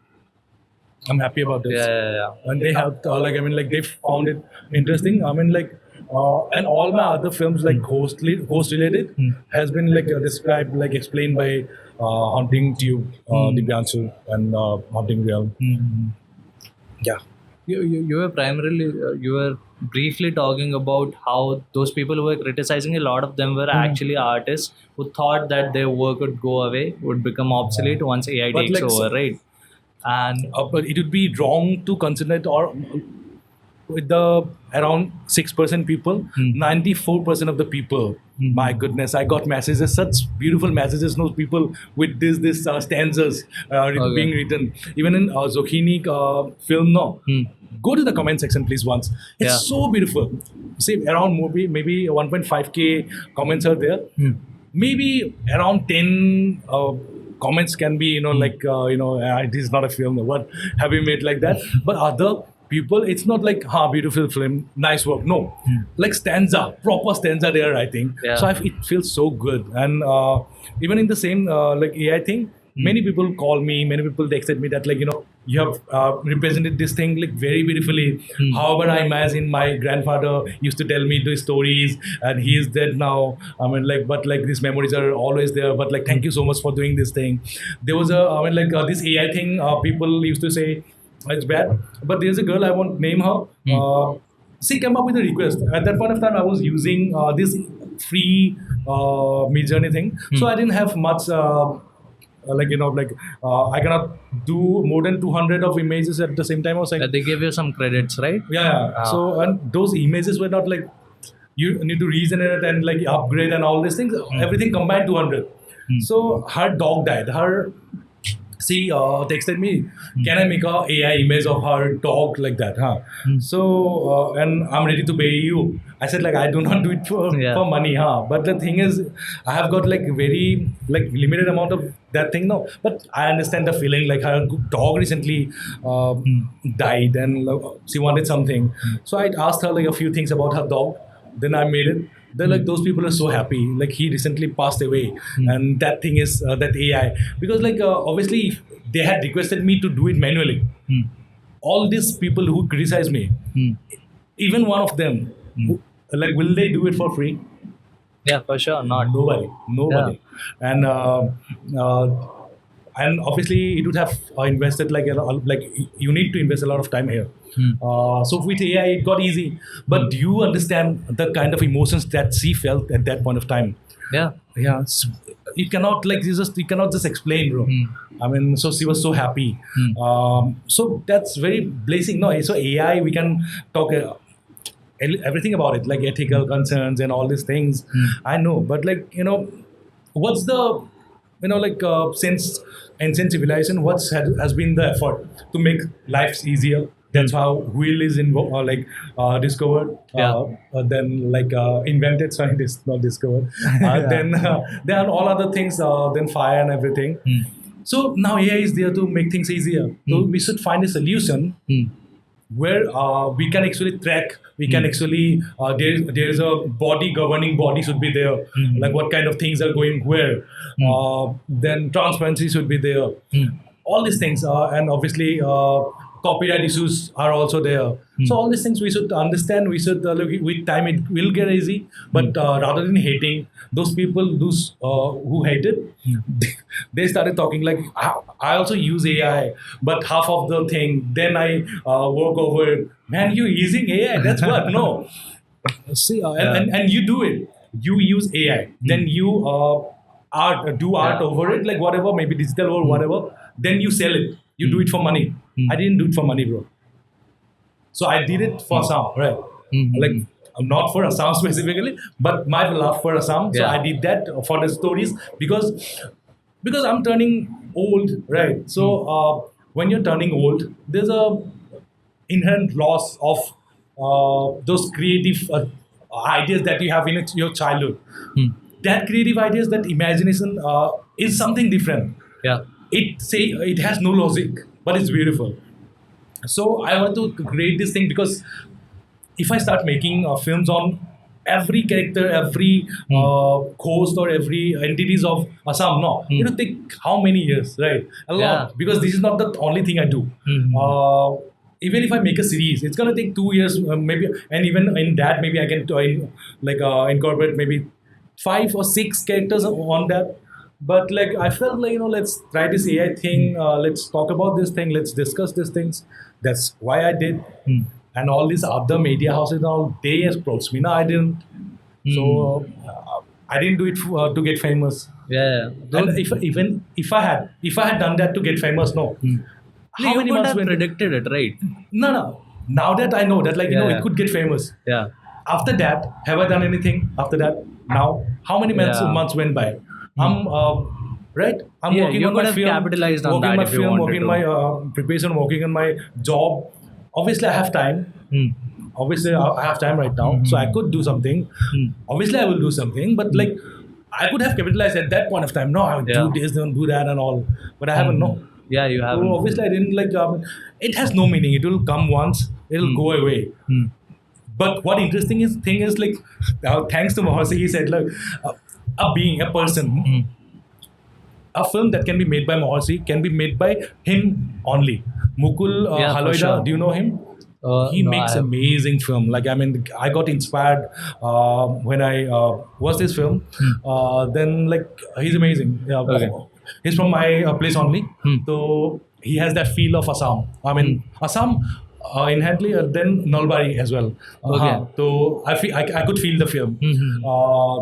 S1: I'm happy about this.
S2: Yeah.
S1: And they have they found it interesting. I mean like and all my other films like ghost related has been like described, like explained by Haunting Tube, Divyanshu, and Haunting Realm. Yeah.
S2: You were primarily you were briefly talking about how those people who were criticizing, a lot of them were actually artists who thought that their work would go away, would become obsolete once AI
S1: But
S2: takes
S1: like
S2: over, right? And
S1: But it would be wrong to consider it, or with the around 6% people, 94% of the people. My goodness, I got messages, such beautiful messages. No people with this stanzas being written. Even in Zokhini film, no. Go to the comment section, please. Once it's
S2: Yeah.
S1: so beautiful. See, around maybe 1.5k comments are there. Maybe around 10 comments can be it is not a film, what have you made like that. But other people, it's not like beautiful film, nice work, no. Like proper stanza there, I think.
S2: Yeah.
S1: So it feels so good. And even in the same like AI thing, many people call me, many people texted me that you have represented this thing like very beautifully. However, I imagine my grandfather used to tell me these stories, and he is dead now. I mean, but these memories are always there. But thank you so much for doing this thing. There was this AI thing. People used to say it's bad, but there's a girl, I won't name her. She came up with a request. At that point of time, I was using this free Midjourney thing, so I didn't have much. I cannot do more than 200 of images at the same time. I was like,
S2: they give you some credits, right?
S1: yeah. So and those images were not like you need to reason it and like upgrade and all these things. Everything combined 200. So her dog died. She texted me, can I make a AI image of her dog like that? So and I'm ready to pay you. I said I do not do it for money. But the thing is, I have got very limited amount of that thing now. But I understand the feeling. Like her dog recently died and she wanted something. So I asked her a few things about her dog. Then I made it. Then those people are so happy. He recently passed away, and that thing is that AI, because obviously if they had requested me to do it manually. All these people who criticize me, even one of them, will they do it for free?
S2: Yeah, for sure, not.
S1: Nobody. And and obviously it would have invested like you need to invest a lot of time here. So with AI it got easy, but do you understand the kind of emotions that she felt at that point of time?
S2: Yeah.
S1: Yeah, you cannot you cannot just explain, bro. I mean, so she was so happy. So that's very blazing. No, so AI we can talk everything about it, like ethical concerns and all these things. I know, but like what's the since ancient civilization, has been the effort to make lives easier? That's how wheel is discovered. Then invented. Sorry, not discovered. Then there are all other things. Then fire and everything. So now AI is there to make things easier. So we should find a solution where we can actually track. We can actually there is a governing body should be there. Like what kind of things are going where. Then transparency should be there. All these things, and obviously copyright issues are also there. So all these things we should understand. We should look, with time it will get easy. But rather than hating those people, those who hate it, they started talking like, I also use AI, but half of the thing. Then I work over it. Man, you using AI? That's what? No. See, and you do it. You use AI. Then you do art over it, like whatever, maybe digital or whatever. Then you sell it. You do it for money. I didn't do it for money, bro. So I did it for Assam, right? Like not for Assam specifically, but my love for Assam. So I did that for the stories because I'm turning old, right? So when you're turning old, there's a inherent loss of those creative ideas that you have in your childhood. That creative ideas, that imagination is something different.
S2: Yeah.
S1: It has no logic, but it's beautiful. So I want to create this thing because if I start making films on every character, every host or every entities of Assam, no, it will take how many years, right? A lot, because this is not the only thing I do. Even if I make a series, it's gonna take 2 years, maybe, and even in that, maybe I can incorporate maybe 5 or 6 characters on that. But like I felt like let's try this AI thing. Let's talk about this thing. Let's discuss these things. That's why I did. And all these other media houses, all they approached me. No, I didn't. So I didn't do it to get famous.
S2: Yeah.
S1: And if I had done that to get famous, no.
S2: How many months predicted it, right?
S1: No. Now that I know that, it could get famous.
S2: Yeah.
S1: After that, have I done anything? After that, now, how many months went by? I'm right. I'm working on my film,
S2: capitalized on
S1: working on
S2: that
S1: my
S2: if you
S1: film,
S2: wanted
S1: working
S2: to.
S1: on my preparation, working on my job. Obviously, I have time. Obviously, I have time right now, so I could do something. Obviously, I will do something, but like I could have capitalized at that point of time. No, I would do this, don't do that, and all. But I haven't. No.
S2: Yeah, you haven't.
S1: So obviously, I didn't it has no meaning. It will come once. It will go away. But what interesting thing is thanks to Mahasi, he said a being, a person, a film that can be made by Mahasi can be made by him only. Mukul Haloida,
S2: sure.
S1: do you know him? He makes amazing film. I got inspired when I watched this film. Then he's amazing. Yeah,
S2: Okay.
S1: He's from my place only. So he has that feel of Assam. Assam inherently, then Nalbari as well.
S2: Okay.
S1: So I could feel the film.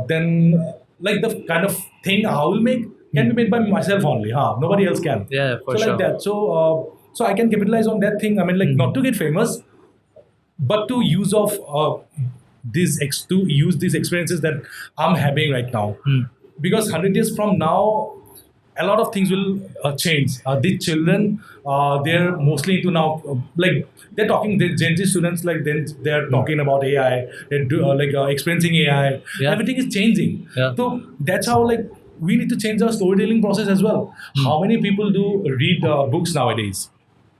S1: Then the kind of thing I will make can be made by myself only. Nobody else can.
S2: Yeah, for
S1: so
S2: sure.
S1: like that. So I can capitalize on that thing. Not to get famous, but to use these experiences that I'm having right now. Because 100 years from now, a lot of things will change. The children, they're mostly into now, they're talking, the Gen Z students, they're talking about AI, they're experiencing AI.
S2: Yeah.
S1: Everything is changing.
S2: Yeah.
S1: So that's how we need to change our storytelling process as well. How many people do read books nowadays?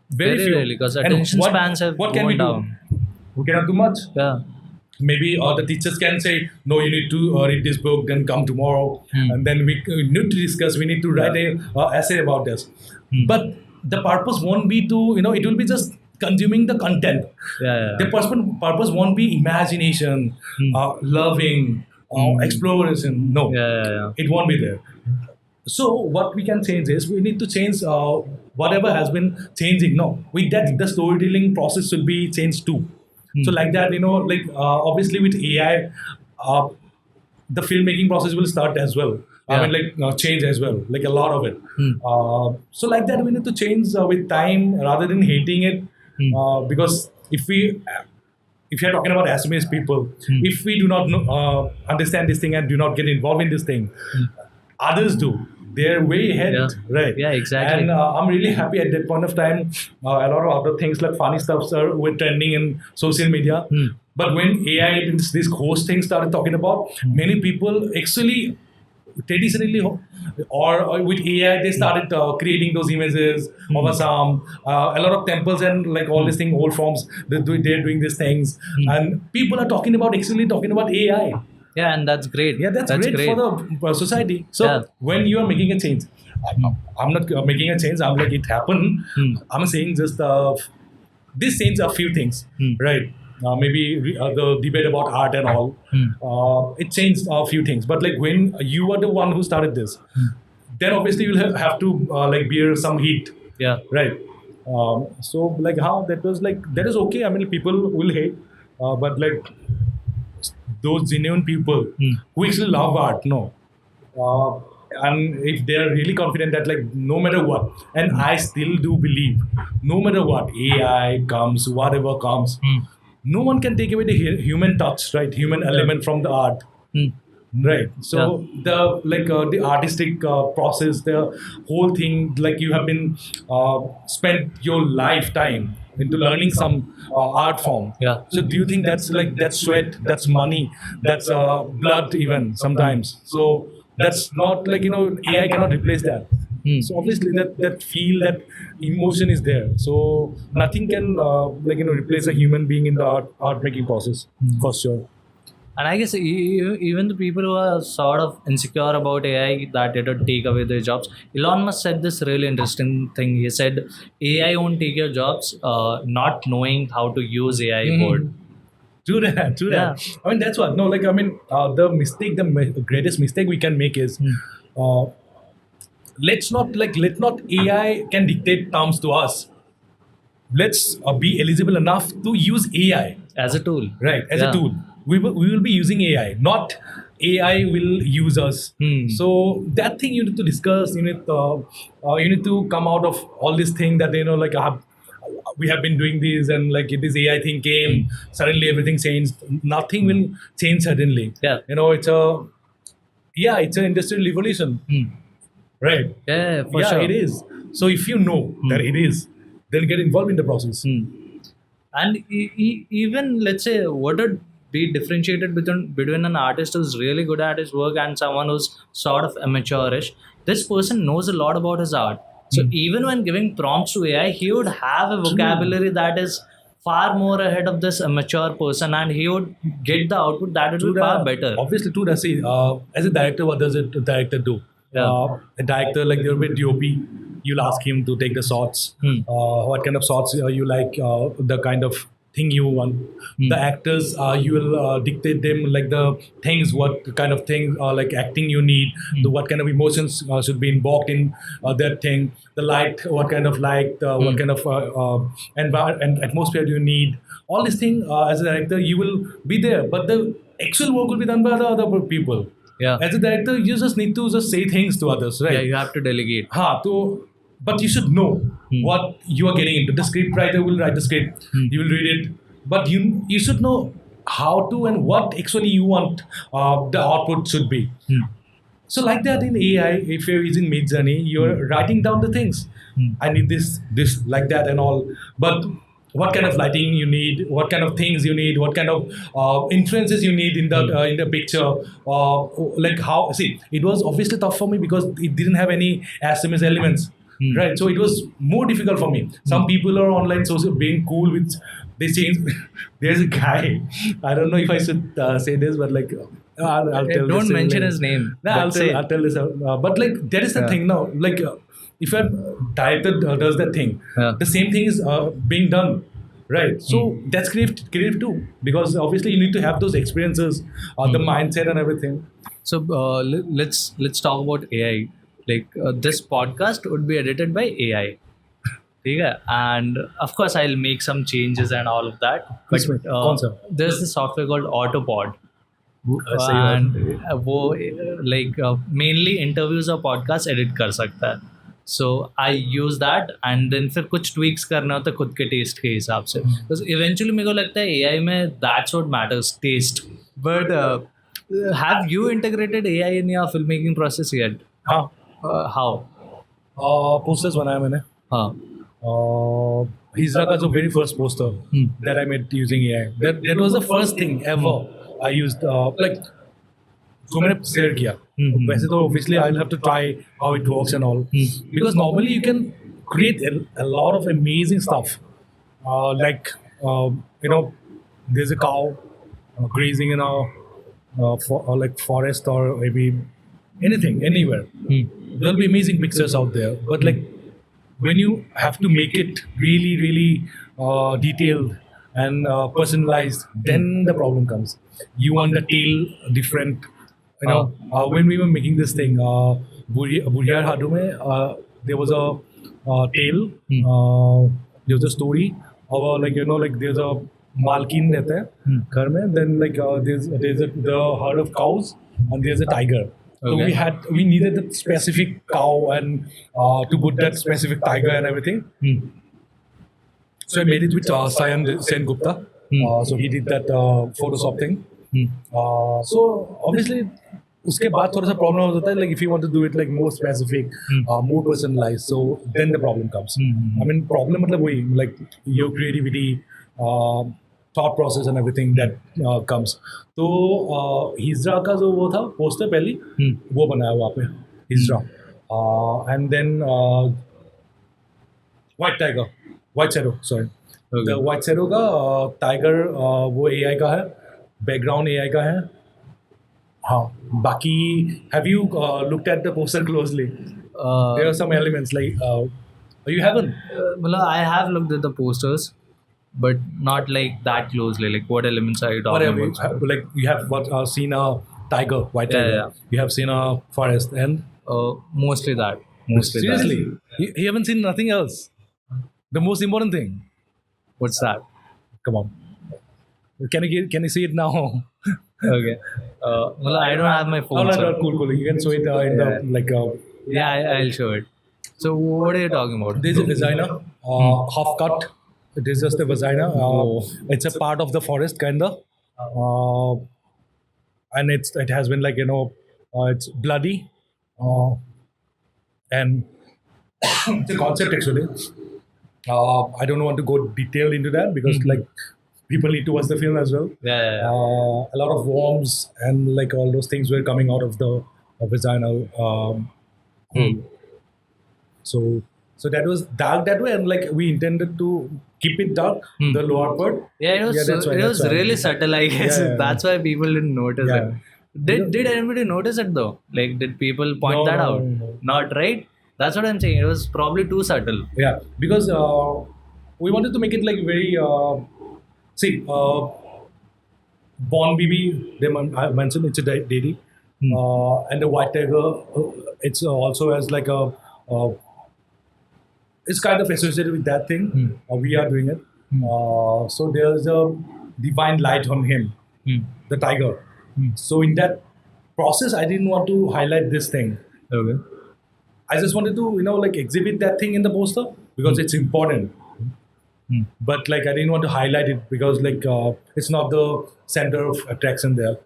S1: Very few.
S2: Rarely, because
S1: And
S2: attention spans have
S1: what can we
S2: gone
S1: do?
S2: down.
S1: We cannot do much.
S2: Yeah.
S1: Maybe the teachers can say, no, you need to read this book, then come tomorrow. And then we need to discuss, we need to write a essay about this. But the purpose won't be to, it will be just consuming the content.
S2: Yeah.
S1: The purpose won't be imagination, loving, exploration. No,
S2: Yeah.
S1: it won't be there. So what we can change is we need to change whatever has been changing. No, with that the storytelling process should be changed too. So like that, like obviously with AI, uh, the filmmaking process will start as well. I
S2: Yeah.
S1: mean, like change as well, like a lot of it.
S2: Hmm.
S1: So like that, we need to change with time rather than hating it, because if you're talking about Assamese people, if we do not know, understand this thing and do not get involved in this thing, others do. They're way ahead,
S2: Yeah.
S1: right?
S2: Yeah, exactly.
S1: And I'm really happy at that point of time. A lot of other things like funny stuff were trending in social media. But when AI, this host thing started talking about, many people actually traditionally or with AI they started creating those images of Assam, a lot of temples and like all these things, old forms. They're doing these things, and people are talking about actually talking about AI.
S2: Yeah, and that's great.
S1: Yeah, that's great for the society. So
S2: Yeah.
S1: when you are making a change, I'm not making a change. I'm like it happened. I'm saying just this change a few things, right? Maybe the debate about art and all, it changed a few things. But like when you are the one who started this, then obviously you'll have to like bear some heat,
S2: Yeah.
S1: right? So like how that was like that is okay. I mean, people will hate, but like those genuine people who actually love art, no. Uh, and if they are really confident that like no matter what, and I still do believe, no matter what AI comes, whatever comes, no one can take away the human touch, right? Human element from the art, right? So the artistic process, the whole thing, like you have been spent your lifetime into learning some art form.
S2: Yeah.
S1: So do you think that's like that's sweat, that's money, that's blood even sometimes? So that's not like AI cannot replace that. So obviously that feel, that emotion is there. So nothing can replace a human being in the art making process, for sure.
S2: And I guess even the people who are sort of insecure about AI that it would take away their jobs. Elon Musk said this really interesting thing. He said AI won't take your jobs, not knowing how to use AI would.
S1: True that, true that. I mean, that's what. No, like, I mean, the greatest mistake we can make is uh, let not AI can dictate terms to us. Let's be eligible enough to use AI,
S2: As a tool.
S1: right, as a
S2: Yeah.
S1: tool. We will be using AI, not AI will use us. So that thing you need to discuss. You need to come out of all this thing that like we have been doing this, and like this AI thing came suddenly, everything changed. Nothing will change suddenly.
S2: Yeah.
S1: It's an industrial revolution, right?
S2: Yeah, for
S1: Yeah,
S2: sure.
S1: it is. So if you know that it is, then get involved in the process.
S2: And even let's say what would be differentiated between an artist who's really good at his work and someone who's sort of amateurish. This person knows a lot about his art, so even when giving prompts to AI, he would have a vocabulary that is far more ahead of this amateur person, and he would get the output that would be far better.
S1: Obviously, true. That see, as a director, what does a director do?
S2: Yeah.
S1: A director, like there will be DOP. You'll ask him to take the shots. What kind of shots you like? The kind of thing you want. The actors, you will dictate them like the things, what kind of thing, like acting you need. What kind of emotions should be involved in that thing. The light, what kind of light, what kind of and atmosphere do you need? All these things, as a director, you will be there, but the actual work will be done by the other people.
S2: Yeah.
S1: As a director, you just need to just say things to others, right?
S2: Yeah, you have to delegate.
S1: But you should know what you are getting into. The script writer will write the script, you will read it, but you should know how to and what actually you want the output should be. So like that in AI, if you're using Mid Journey, you're writing down the things. I need this, like that, and all. But what kind of lighting you need, what kind of things you need, what kind of influences you need in the picture, like how. See, it was obviously tough for me because it didn't have any Assamese elements, right? So it was more difficult for me. Some people are online, so being cool with they change. There's a guy. I don't know if I should say this, but like. I'll tell
S2: Don't
S1: this
S2: mention
S1: like,
S2: his name.
S1: No,
S2: but say-
S1: I'll tell this out. But like there is a thing now. Like if a director does that thing, the same thing is being done, right? So that's creative too, because obviously you need to have those experiences, the mindset and everything.
S2: So let's talk about AI. like this podcast would be edited by AI. Yeah, and of course I'll make some changes and all of that. But
S1: कौन सा?
S2: there's this software called Autopod,
S1: सही बात.
S2: and वो like mainly interviews और podcast edit कर सकता है. So I use that, and then फिर कुछ tweaks करना होता है खुद के taste के हिसाब से. Because eventually मेरे को लगता है AI में that's what matters, taste. But have you integrated AI in your filmmaking process yet?
S1: हाँ.
S2: How?
S1: Posters बनाया मैंने.
S2: हाँ.
S1: Hijra का जो very first poster that I made using AI. That was the first thing ever I used. Like जो मैंने share किया. वैसे तो obviously I'll have to try how it works and all. Because normally you can create a lot of amazing stuff. Like you know, there's a cow grazing in a like forest or maybe anything, anywhere. There'll be amazing pictures out there. But like when you have to make it really, really detailed and personalized, then the problem comes. You want the tail different. You know, when we were making this thing, Buriyar Hadu mein, there was a tale, there was a story of like, you know, like there's a malkin रहता है घर में, then like there's the herd of cows and there's a tiger. So we needed that specific cow and to put that specific tiger and everything. So I made it with Sen Gupta. So he did that Photoshop thing. So obviously उसके बाद थोड़ा सा problem हो जाता है, like if you want to do it like more specific, more personalized, so then the problem comes. I mean problem मतलब वही like your creativity, thought process and everything that comes. तो हिजरा का जो वो था पोस्टर पहली वो बनाया वहाँ पे हिजरा, and then white shadow the white shadow का tiger वो AI का है, background AI का है. हाँ, बाकी have you looked at the poster closely? There are some elements like you haven't.
S2: Well, I have looked at the posters, but not like that closely. Like what elements are you talking about?
S1: Like you have seen a tiger, white tiger.
S2: Yeah.
S1: You have seen a forest, and
S2: Mostly that.
S1: seriously, you haven't seen nothing else. The most important thing.
S2: What's that?
S1: Come on, can you see it now?
S2: Okay. Well, I don't have my phone.
S1: No,
S2: so-
S1: cool. You can show it in the like.
S2: Yeah, I'll show it. So what are you talking about?
S1: There's a vagina, half cut. It is just a vagina. It's a part of the forest, kinda, and it has been like, you know, it's bloody, and it's a concept actually. I don't want to go detailed into that because like people need to watch the film as well.
S2: Yeah.
S1: A lot of worms and like all those things were coming out of the vagina. So that was dark that way, and like we intended to keep it dark, the lower part.
S2: Yeah, it was,
S1: that's why,
S2: it
S1: that's
S2: was
S1: why.
S2: really subtle, I guess.
S1: Yeah.
S2: That's why people didn't notice
S1: Yeah.
S2: it. Did anybody notice it though? Like, did people point
S1: No,
S2: that
S1: no,
S2: out?
S1: no.
S2: Not right? That's what I'm saying. It was probably too subtle.
S1: Yeah, because we wanted to make it like very Born BB, I mentioned it's a deity, and the white tiger, it's also has like a it's kind of associated with that thing. We are doing it. So there's a divine light on him, the tiger. So in that process, I didn't want to highlight this thing.
S2: Okay.
S1: I just wanted to, like exhibit that thing in the poster because it's important. But like I didn't want to highlight it because like it's not the center of attraction there.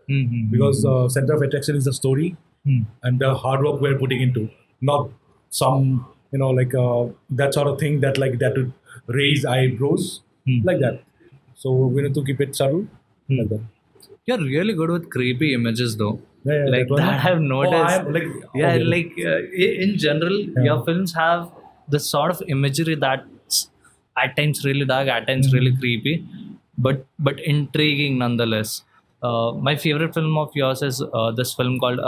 S1: Because center of attraction is the story and the hard work we're putting into, not some like that sort of thing that like that would raise eyebrows like that. So we need to keep it subtle like that.
S2: You're really good with creepy images though.
S1: Yeah,
S2: like
S1: one.
S2: that I've noticed.
S1: I'm, like,
S2: yeah,
S1: okay.
S2: like in general, your films have the sort of imagery that's at times really dark, at times really creepy, but intriguing nonetheless. My favorite film of yours is this film called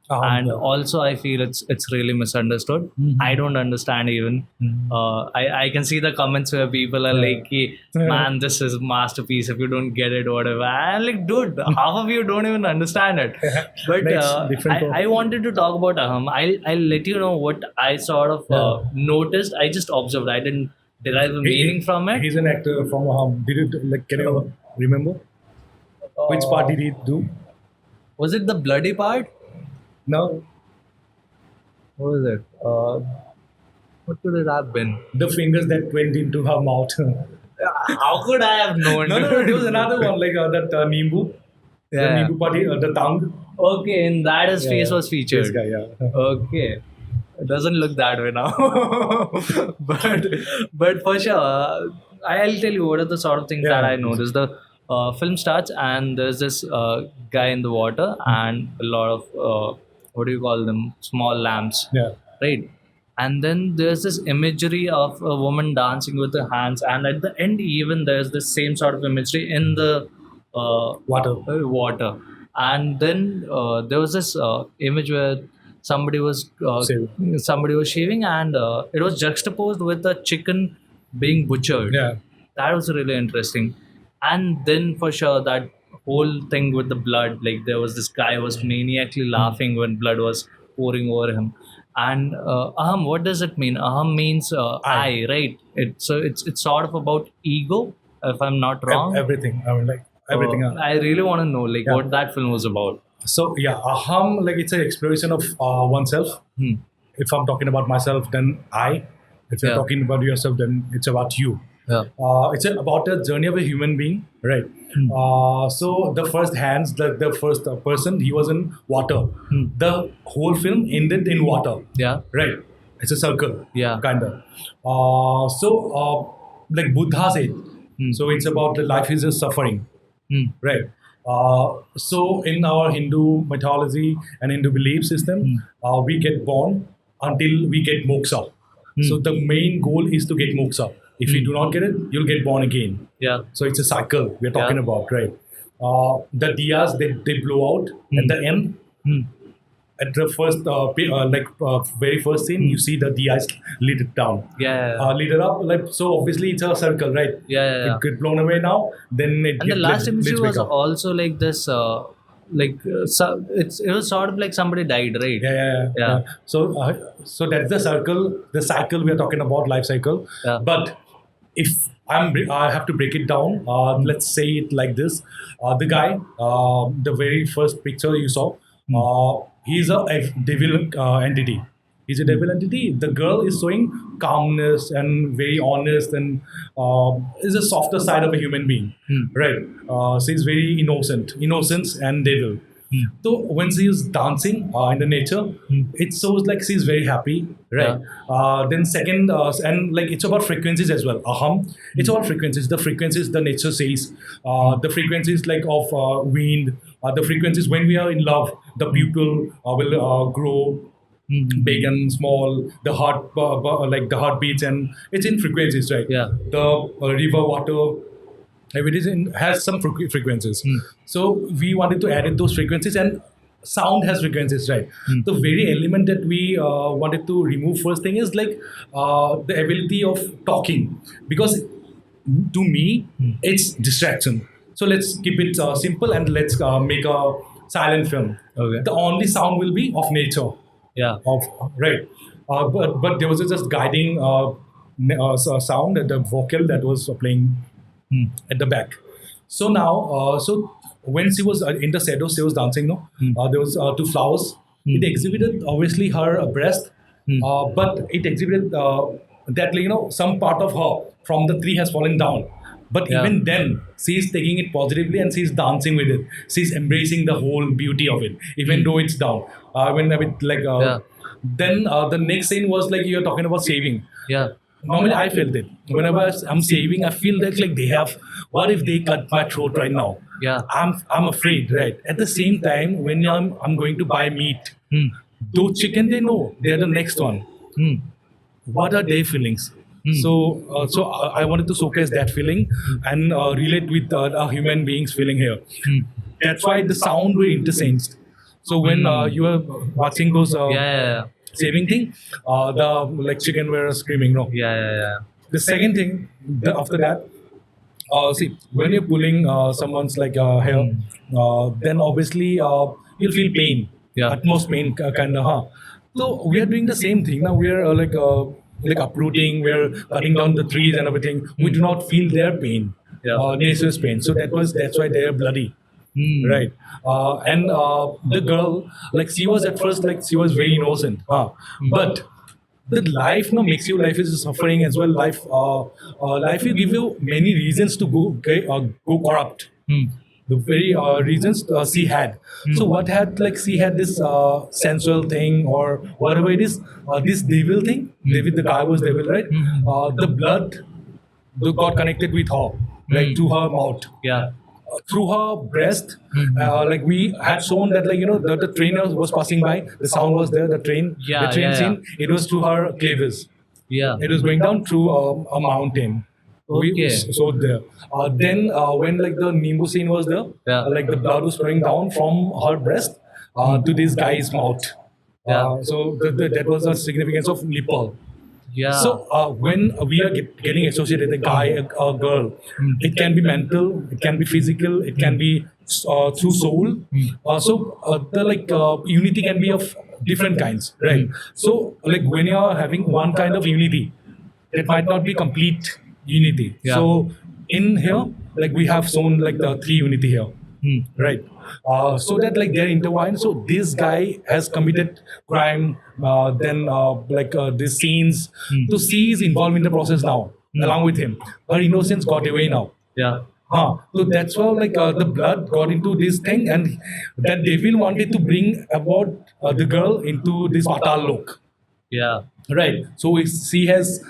S2: and
S1: yeah.
S2: also I feel it's really misunderstood.
S1: Mhm.
S2: I don't understand even. I can see the comments where people are like, "Ki, man, this is masterpiece. If you don't get it, whatever." I'm like, dude, half of you don't even understand it. But
S1: Next, different
S2: I wanted to talk about Aham. I'll let you know what I sort of noticed. I just observed. I didn't derive a meaning from it.
S1: He's an actor from did it like? Can you remember which part did he do?
S2: Was it the bloody part?
S1: No,
S2: What was it? What could it have been?
S1: the fingers that went into her mouth.
S2: How could I have known?
S1: No, there was another one like that Nimbu. The
S2: Yeah.
S1: Nimbu party, the tongue.
S2: Okay, in that his face was
S1: This
S2: featured.
S1: guy, yeah.
S2: Okay. It doesn't look that way now. but for sure, I'll tell you what are the sort of things
S1: Yeah.
S2: that I noticed. The film starts and there's this guy in the water and a lot of what do you call them? Small lamps,
S1: Yeah.
S2: right? And then there's this imagery of a woman dancing with her hands, and at the end, even there's the same sort of imagery in the
S1: Water.
S2: water. And then there was this image where somebody was
S1: Shaving.
S2: somebody was shaving, and it was juxtaposed with a chicken being butchered.
S1: Yeah.
S2: That was really interesting. And then for sure that whole thing with the blood, like there was this guy was maniacally laughing when blood was pouring over him. And aham, what does it mean? Aham means I, right? It's sort of about ego, if I'm not wrong.
S1: Everything. I mean, like everything.
S2: I really want to know like
S1: Yeah.
S2: what that film was about.
S1: So yeah, aham, like it's an exploration of oneself.
S2: Hmm.
S1: If I'm talking about myself, then I. If you're
S2: Yeah.
S1: talking about yourself, then it's about you.
S2: Yeah.
S1: It's about a journey of a human being, right? So the first hands, the first person, he was in water. The whole film ended in water,
S2: Yeah.
S1: right? It's a circle,
S2: Yeah.
S1: kind of. Like Buddha said, so it's about the life is a suffering,
S2: Hmm.
S1: right? So in our Hindu mythology and Hindu belief system, we get born until we get moksha. So the main goal is to get moksha. If you do not get it, you'll get born again.
S2: Yeah.
S1: So it's a cycle we're talking
S2: Yeah.
S1: about, right? The diyas they blow out at the end. At the first, very first scene, you see the diyas lit it down,
S2: Yeah.
S1: lit it up. Like so, obviously it's a circle, right?
S2: Yeah.
S1: It get blown away now, then it
S2: And the
S1: get
S2: last
S1: lit
S2: imagery
S1: back
S2: was
S1: up.
S2: also like this. It was sort of like somebody died, right?
S1: Yeah. So that's the circle, the cycle we are talking about, life cycle.
S2: Yeah.
S1: But if I have to break it down. Let's say it like this: the guy, the very first picture you saw, he's a devil entity. He's a devil entity. The girl is showing calmness and very honest and is a softer side of a human being, right? She's very innocence and devil. So when she is dancing in the nature, it shows like she's very happy, right? Then second, and like it's about frequencies as well. Aham, it's about frequencies. The frequencies the nature says, the frequencies like of wind, the frequencies when we are in love, the pupil will grow big and small. The heart, like the heartbeats, and it's in frequencies, right?
S2: Yeah.
S1: The river water. It is has some frequencies. So we wanted to add in those frequencies, and sound has frequencies, right? The very element that we wanted to remove first thing is like the ability of talking, because to me it's distraction. So let's keep it simple and let's make a silent film.
S2: Okay.
S1: The only sound will be of nature,
S2: Yeah.
S1: of right. But there was just guiding sound, the vocal that was playing at the back. So now, so when she was in the shadows, she was dancing. No, there was two flowers. It exhibited obviously her breast, but it exhibited that some part of her from the tree has fallen down. But
S2: Yeah.
S1: even then, she's taking it positively and she's dancing with it. She's embracing the whole beauty of it, even though it's down. When a bit like
S2: Yeah.
S1: then the next scene was like you're talking about saving.
S2: Yeah.
S1: Normally, I felt it. Whenever I'm saving, I feel that like they have. What if they cut my throat right now?
S2: Yeah.
S1: I'm afraid, right? At the same time, when I'm going to buy meat, those chicken they know they're the next one. What are their feelings? So I wanted to showcase that feeling and relate with a human being's feeling here. That's why the sound were interchanged. So when you were watching those
S2: Yeah.
S1: saving thing, the like chicken were screaming. No,
S2: Yeah.
S1: the second thing after that, see, when you're pulling someone's like hair, then obviously you'll feel pain,
S2: Yeah.
S1: utmost pain, kind of. Huh? So we are doing the same thing now. We are like uprooting, we are cutting down the trees and everything. We do not feel their pain,
S2: Yeah.
S1: nature's pain. So that's why they are bloody. Right, and the girl, like she was at first, like she was very innocent, but the life no makes you, life is suffering as well. Life will give you many reasons to go corrupt. The very reasons she had. So what had, like she had this sensual thing or whatever it is, this devil thing. David, the guy was devil, right? The blood got connected with her, like to her mouth.
S2: Yeah.
S1: Through her breast, like we had shown that, like the train was passing by, the sound was there, the train scene, it was through her clavius.
S2: Yeah.
S1: It was going down through a mountain.
S2: Okay.
S1: So there. Then when like the Nimbu scene was there, like the blood was flowing down from her breast to this guy's mouth. So that was the significance of nipple.
S2: Yeah.
S1: So when we are getting associated, a guy, a girl, it can be mental, it can be physical, it can be through soul. The like unity can be of different kinds, right? So like when you are having one kind of unity, it might not be complete unity.
S2: Yeah.
S1: So in here, like we have shown like the three unity here, right? So that like they're intertwined. So this guy has committed crime, then these scenes. So she is involved in the process now, along with him. Her innocence got away now.
S2: Yeah.
S1: So that's why like the blood got into this thing, and that devil wanted to bring about the girl into this patal lok.
S2: Yeah.
S1: Right. So she has,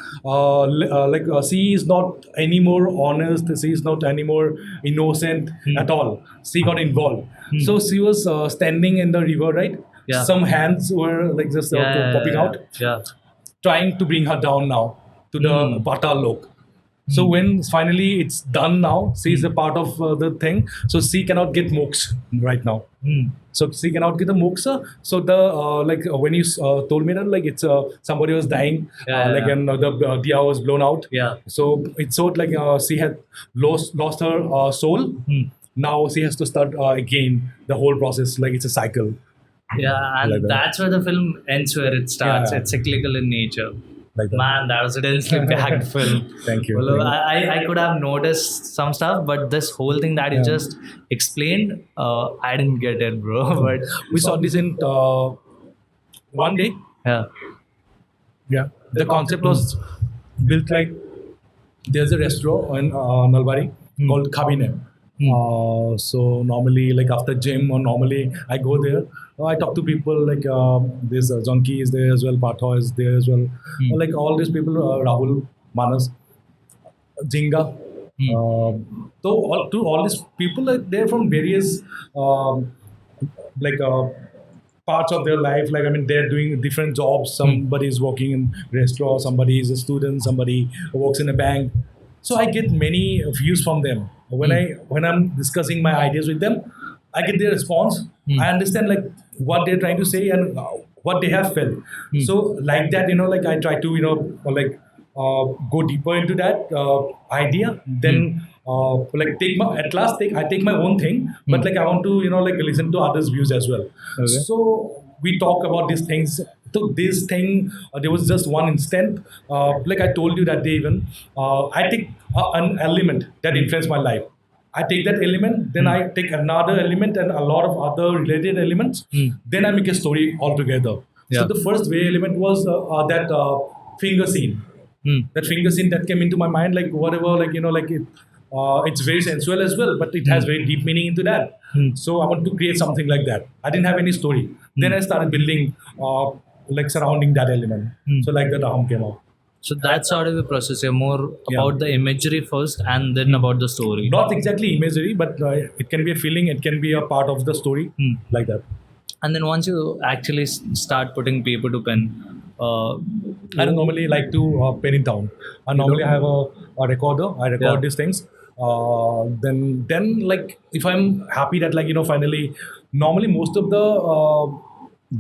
S1: she is not anymore honest. She is not anymore innocent at all. She got involved. So she was standing in the river, right?
S2: Yeah.
S1: Some hands were like just popping out,
S2: Yeah.
S1: trying to bring her down now to the Patal Lok. So when finally it's done now, she is a part of the thing. So she cannot get moksha right now. So she cannot get the moksha. So the when you told me that like it's somebody was dying, and the diya was blown out.
S2: Yeah.
S1: So it showed like she had lost her soul. Now she has to start again the whole process. Like it's a cycle.
S2: Yeah, and
S1: Like that.
S2: that's where the film ends, where it starts.
S1: Yeah.
S2: It's cyclical in nature.
S1: Like that.
S2: Man, that was a densely packed film.
S1: Thank you.
S2: Well, I could have noticed some stuff, but this whole thing that you just explained, I didn't get it, bro. But
S1: We saw this in one day.
S2: yeah,
S1: Yeah. The concept was built like there's a restaurant in Nalbari called Khabine. So normally, like after gym or normally I go there. I talk to people like this Zonki is there as well, Patho is there as well. Like all these people, Rahul, Manas, Jinga. To all these people, like they're from various like parts of their life. Like I mean, they're doing different jobs. Somebody is working in restaurant, somebody is a student, somebody works in a bank. So I get many views from them. When I'm discussing my ideas with them, I get their response. I understand like what they're trying to say and what they have felt. So like that, like I try to go deeper into that idea. Then like I take my own thing, but like I want to listen to others' views as well.
S2: Okay.
S1: So we talk about these things. So this thing, there was just one instant, like I told you that day even, I take an element that influenced my life. I take that element, then I take another element and a lot of other related elements. Then I make a story altogether.
S2: Yeah.
S1: So the first way element was that finger scene. That finger scene that came into my mind, like whatever, it's very sensual as well, but it has very deep meaning into that. So I want to create something like that. I didn't have any story. Then I started building surrounding that element. So like that AHAM came out.
S2: so that's sort of the process. You're more about the imagery first, and then about the story.
S1: Not exactly imagery, but it can be a feeling, it can be a part of the story, like that.
S2: And then once you actually start putting paper to pen,
S1: I don't normally like to pen it down. Normally I have a recorder. I record these things. Then like if I'm happy that finally normally most of the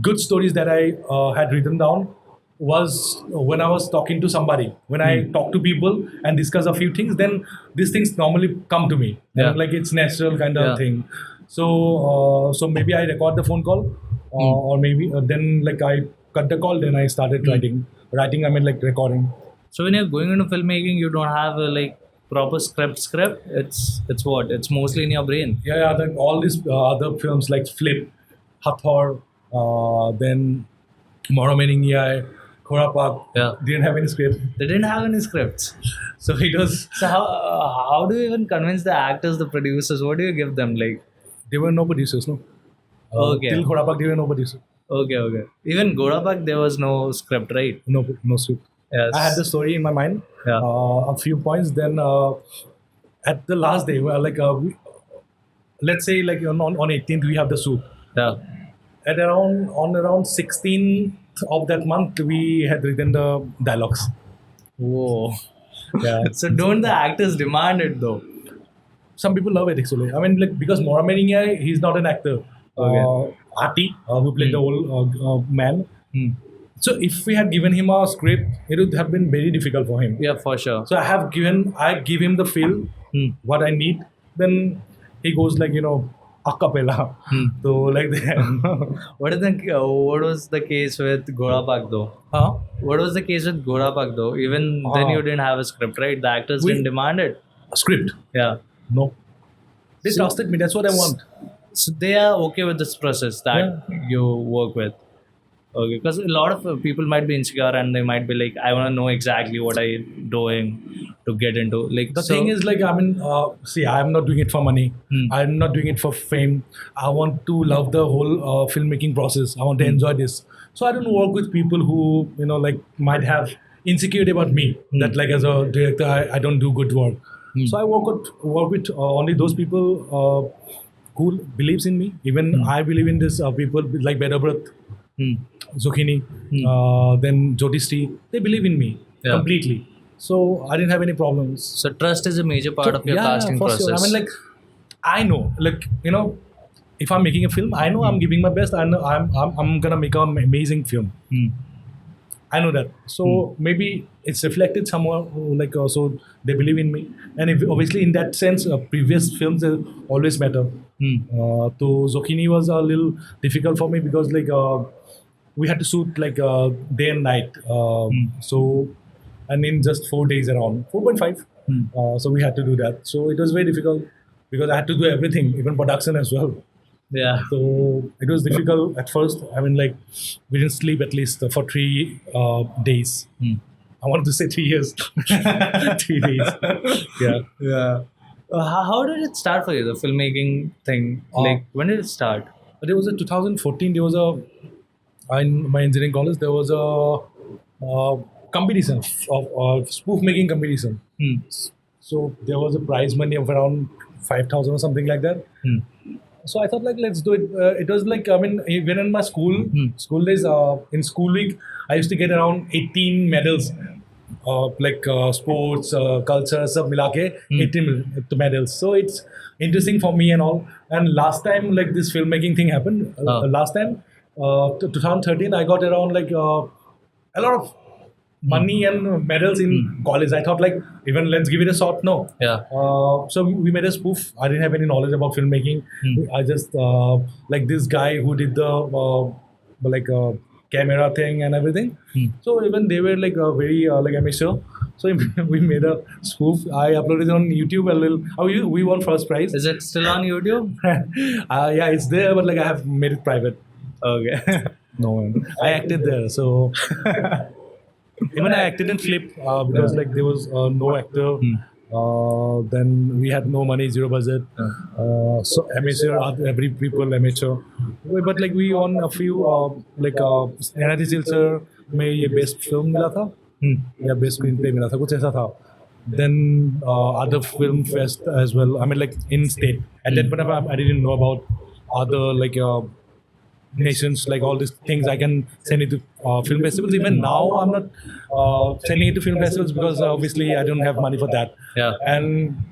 S1: good stories that I had written down was when I was talking to somebody. When I talk to people and discuss a few things, then these things normally come to me.
S2: Yeah.
S1: And like it's natural kind of
S2: Yeah.
S1: thing. So maybe I record the phone call, or maybe then like I cut the call, then I started writing. Writing, I mean like recording.
S2: So when you're going into filmmaking, you don't have a like proper script. It's what? It's mostly in your brain.
S1: Yeah, then all these other films like Flip, Hathor, then Moromening Yai, Khorapak,
S2: Yeah.
S1: didn't have any script.
S2: They didn't have any scripts.
S1: So it was,
S2: So how do you even convince the actors, the producers? What do you give them? Like,
S1: there were no producers, no.
S2: Okay.
S1: Till Khorapak, there were no producers.
S2: okay. Even Gorapak, there was no script, right?
S1: No script.
S2: Yes.
S1: I had the story in my mind,
S2: Yeah.
S1: a few points. Then at the last day, well, like let's say like on 18th we have the shoot.
S2: Yeah.
S1: At around 16th of that month, we had written the dialogues.
S2: Whoa.
S1: Yeah.
S2: So don't the actors demand it though?
S1: Some people love it actually. I mean, like because Morameniya, he's not an actor.
S2: Okay.
S1: Ati, who played the old man.
S2: Hmm.
S1: So if we had given him a script, it would have been very difficult for him.
S2: Yeah, for sure.
S1: So I give him the feel, what I need. Then he goes like a cappella. So like that.
S2: What was the case with Gorapak though?
S1: Huh?
S2: What was the case with Gorapak though? Even then you didn't have a script, right? The actors
S1: We-
S2: didn't demand it.
S1: A script?
S2: Yeah.
S1: No. They
S2: So-
S1: trusted me. That's what I want.
S2: So they are okay with this process that you work with. Okay, because a lot of people might be insecure and they might be like, I want to know exactly what I'm doing to get into. Like
S1: The thing is, like, I mean, see, I'm not doing it for money. I'm not doing it for fame. I want to love the whole filmmaking process. I want to enjoy this. So I don't work with people who, like, might have insecurity about me. That, like, as a director, I don't do good work. So I work with only those people who believes in me. Even I believe in this. People like Bedabrat, Zucchini, then Jyotishri. They believe in me completely. So I didn't have any problems.
S2: So trust is a major part of your casting
S1: for
S2: process.
S1: sure. I mean, like, I know, like, if I'm making a film, I know I'm giving my best. I know I'm gonna make an amazing film. I know that. So maybe it's reflected somewhere, like, so they believe in me. And if, obviously, in that sense, previous films always matter. So Zucchini was a little difficult for me because, like, we had to shoot like day and night. So, and in just 4 days around 4.5. So we had to do that. So it was very difficult because I had to do everything, even production as well.
S2: Yeah.
S1: So it was difficult at first. I mean, like, we didn't sleep at least for 3 days. I wanted to say 3 years. 3 days. Yeah.
S2: Yeah. How did it start for you, the filmmaking thing? Like, when did it start?
S1: There was a 2014. There was in my engineering college. There was a competition of spoof making competition. So there was a prize money of around 5,000 or something like that. So I thought, like, let's do it. It was like, I mean, even in my school days, in school week, I used to get around 18 medals, like sports, culture, sab mila ke 18 medals. So it's interesting for me and all. And last time, like, this filmmaking thing happened. Last time, 2013, I got around like a lot of money and medals in college. I thought, like, even let's give it a shot. No.
S2: Yeah.
S1: So we made a spoof. I didn't have any knowledge about filmmaking. I just like this guy who did the camera thing and everything. So even they were like very like amateur. So we made a spoof. I uploaded it on YouTube a little. We won first prize.
S2: Is it still on YouTube?
S1: Yeah, it's there, but like I have made it private.
S2: Okay.
S1: No, man. I acted there, so even I acted in Flip because like there was no actor. Then we had no money, zero budget. So amateur, every people amateur. But like we won a few like NIT Silchar में ये best film मिला था या best screenplay मिला था कुछ ऐसा था. Then other film fest as well. I mean, like, in state. At that point, I didn't know about other like nations, like all these things. I can send it to film festivals. Even now, I'm not sending it to film festivals because obviously I don't have money for that.
S2: Yeah.
S1: And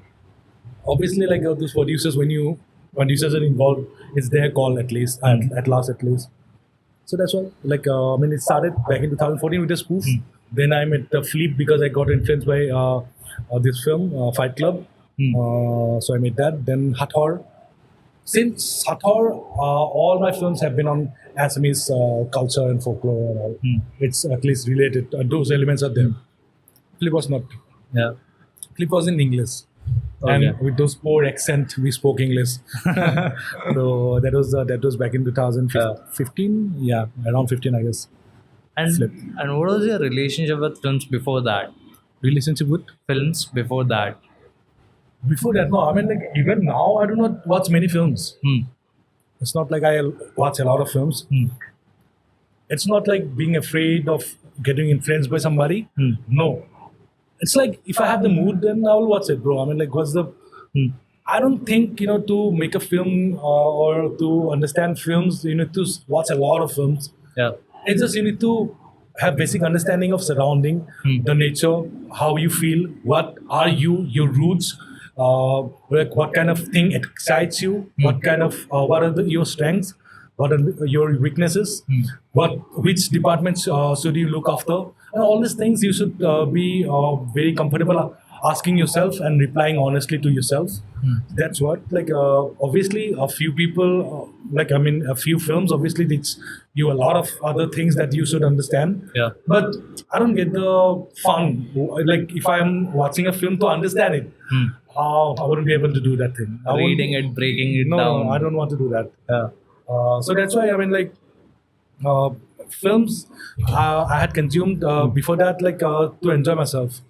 S1: obviously, like those producers, when you producers are involved, it's their call at least, at last at least. So that's why, like, I mean, it started back in 2014 with a spoof. Then I made the flip because I got influenced by this film, Fight Club. So I made that. Then Hathor. Since Hathor, all my films have been on Assamese culture and folklore and all. It's at least related. Those elements are there. Flip was not.
S2: Yeah.
S1: Flip was in English.
S2: Okay.
S1: And with those poor accent, we spoke English. So that was back in 2015. Yeah, around 15, I guess.
S2: And
S1: Flip.
S2: and what was your relationship with films before that?
S1: Relationship with
S2: Films before that.
S1: before that? No, I mean, like, even now, I do not watch many films. It's not like I watch a lot of films. It's not like being afraid of getting influenced by somebody. No, it's like if I have the mood, then I will watch it, bro. I mean, like, what's the? I don't think to make a film or to understand films, you need to watch a lot of films.
S2: Yeah.
S1: It's just you need to have basic understanding of surrounding, the nature, how you feel, what are you, your roots, like what kind of thing excites you, what kind of what are your strengths, what are your weaknesses, which departments should you look after, and all these things you should be very comfortable asking yourself and replying honestly to yourself. That's what, like, obviously a few people a few films obviously teach you a lot of other things that you should understand.
S2: Yeah.
S1: But I don't get the fun, like if I'm watching a film to understand it. I wouldn't be able to do that thing.
S2: Reading it, breaking it
S1: No,
S2: down.
S1: I don't want to do that.
S2: Yeah.
S1: So that's why, I mean, like, films I had consumed before that, like, to enjoy myself.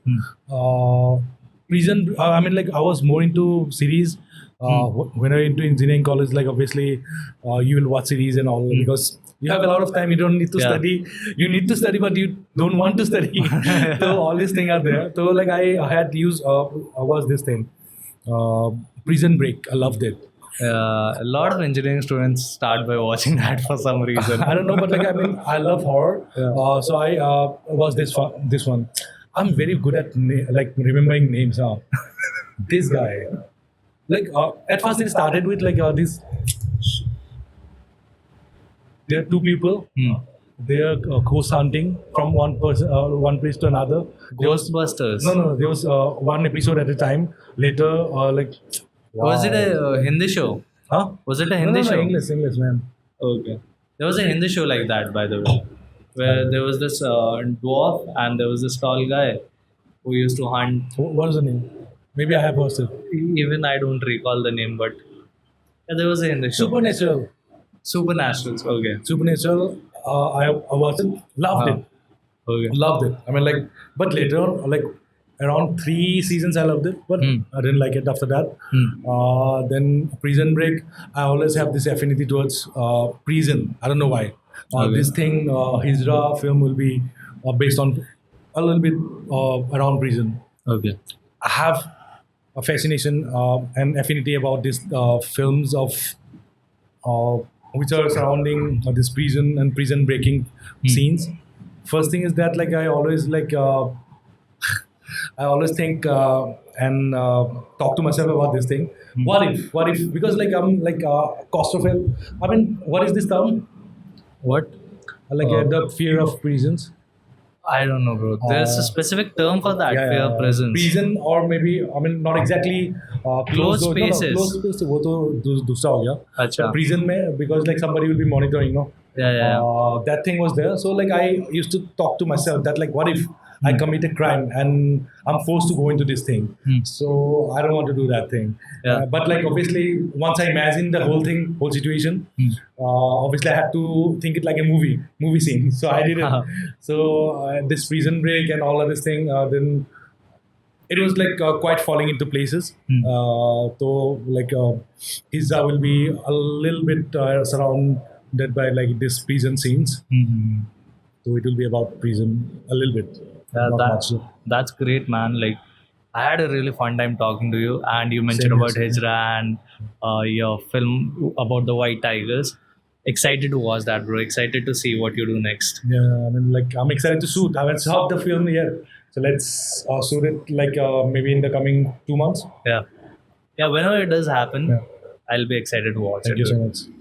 S1: Reason, I mean, like, I was more into series. When I went into engineering college, like, obviously, you will watch series and all because you have a lot of time. You don't need to study. You need to study, but you don't want to study. So all these things are there. So, like, I had used was this thing, Prison Break. I loved it.
S2: A lot of engineering students start by watching that for some reason.
S1: I don't know, but, like, I mean, I love horror. So I was this one. I'm very good at like remembering names. This guy, like, at first it started with, like, this. There are two people. They are ghost hunting from one place to another.
S2: Ghostbusters.
S1: No. There was one episode at a time. Later, like.
S2: Was it a Hindi show?
S1: Huh?
S2: Was it a Hindi
S1: No,
S2: show?
S1: English, man.
S2: Okay. There was a Hindi show like that, by the way, where there was this dwarf and there was this tall guy who used to hunt.
S1: What is the name? Maybe I have watched it.
S2: Even I don't recall the name, but there was a Hindi show.
S1: Supernatural.
S2: Supernaturals. Okay.
S1: Supernatural. I watched it. Loved it.
S2: Okay.
S1: Loved it. I mean, like, but later on, like, around 3 seasons, I loved it, but I didn't like it after that. Then Prison Break. I always have this affinity towards prison. I don't know why. This thing, Hijra film will be based on a little bit around prison.
S2: Okay.
S1: I have a fascination and affinity about these films of which are surrounding this prison and prison breaking scenes. First thing is that, like, I always like. I always think and talk to myself about this thing. What if? Because, like, I'm like claustrophobic. I mean, what is this term?
S2: What?
S1: Like, the fear of prisons.
S2: I don't know, bro. There's a specific term for that. Fear of prisons.
S1: Prison, or maybe, I mean, not exactly
S2: Closed spaces.
S1: No, closed spaces. वो तो दूसरा हो गया.
S2: Achha.
S1: Prison में, because, like, somebody will be monitoring, no?
S2: Yeah.
S1: That thing was there. So, like, I used to talk to myself that, like, what if I commit a crime and I'm forced to go into this thing? So I don't want to do that thing.
S2: Yeah.
S1: But, like, obviously, once I imagine the whole situation, obviously I had to think it like a movie scene. So I did it. So this Prison Break and all of this thing, then it was, like, quite falling into places. So, like, Hizza will be a little bit surrounded by, like, this prison scenes. So it will be about prison a little bit.
S2: That's great, man. Like, I had a really fun time talking to you, and you mentioned about Hijra and your film about the white tigers. Excited to watch that, bro. Excited to see what you do next.
S1: Yeah, I mean, like, I'm excited to shoot. I haven't shot the film yet, so let's shoot it, like, maybe in the coming 2 months.
S2: Yeah. Whenever it does happen, I'll be excited to watch
S1: Thank
S2: it.
S1: you so much.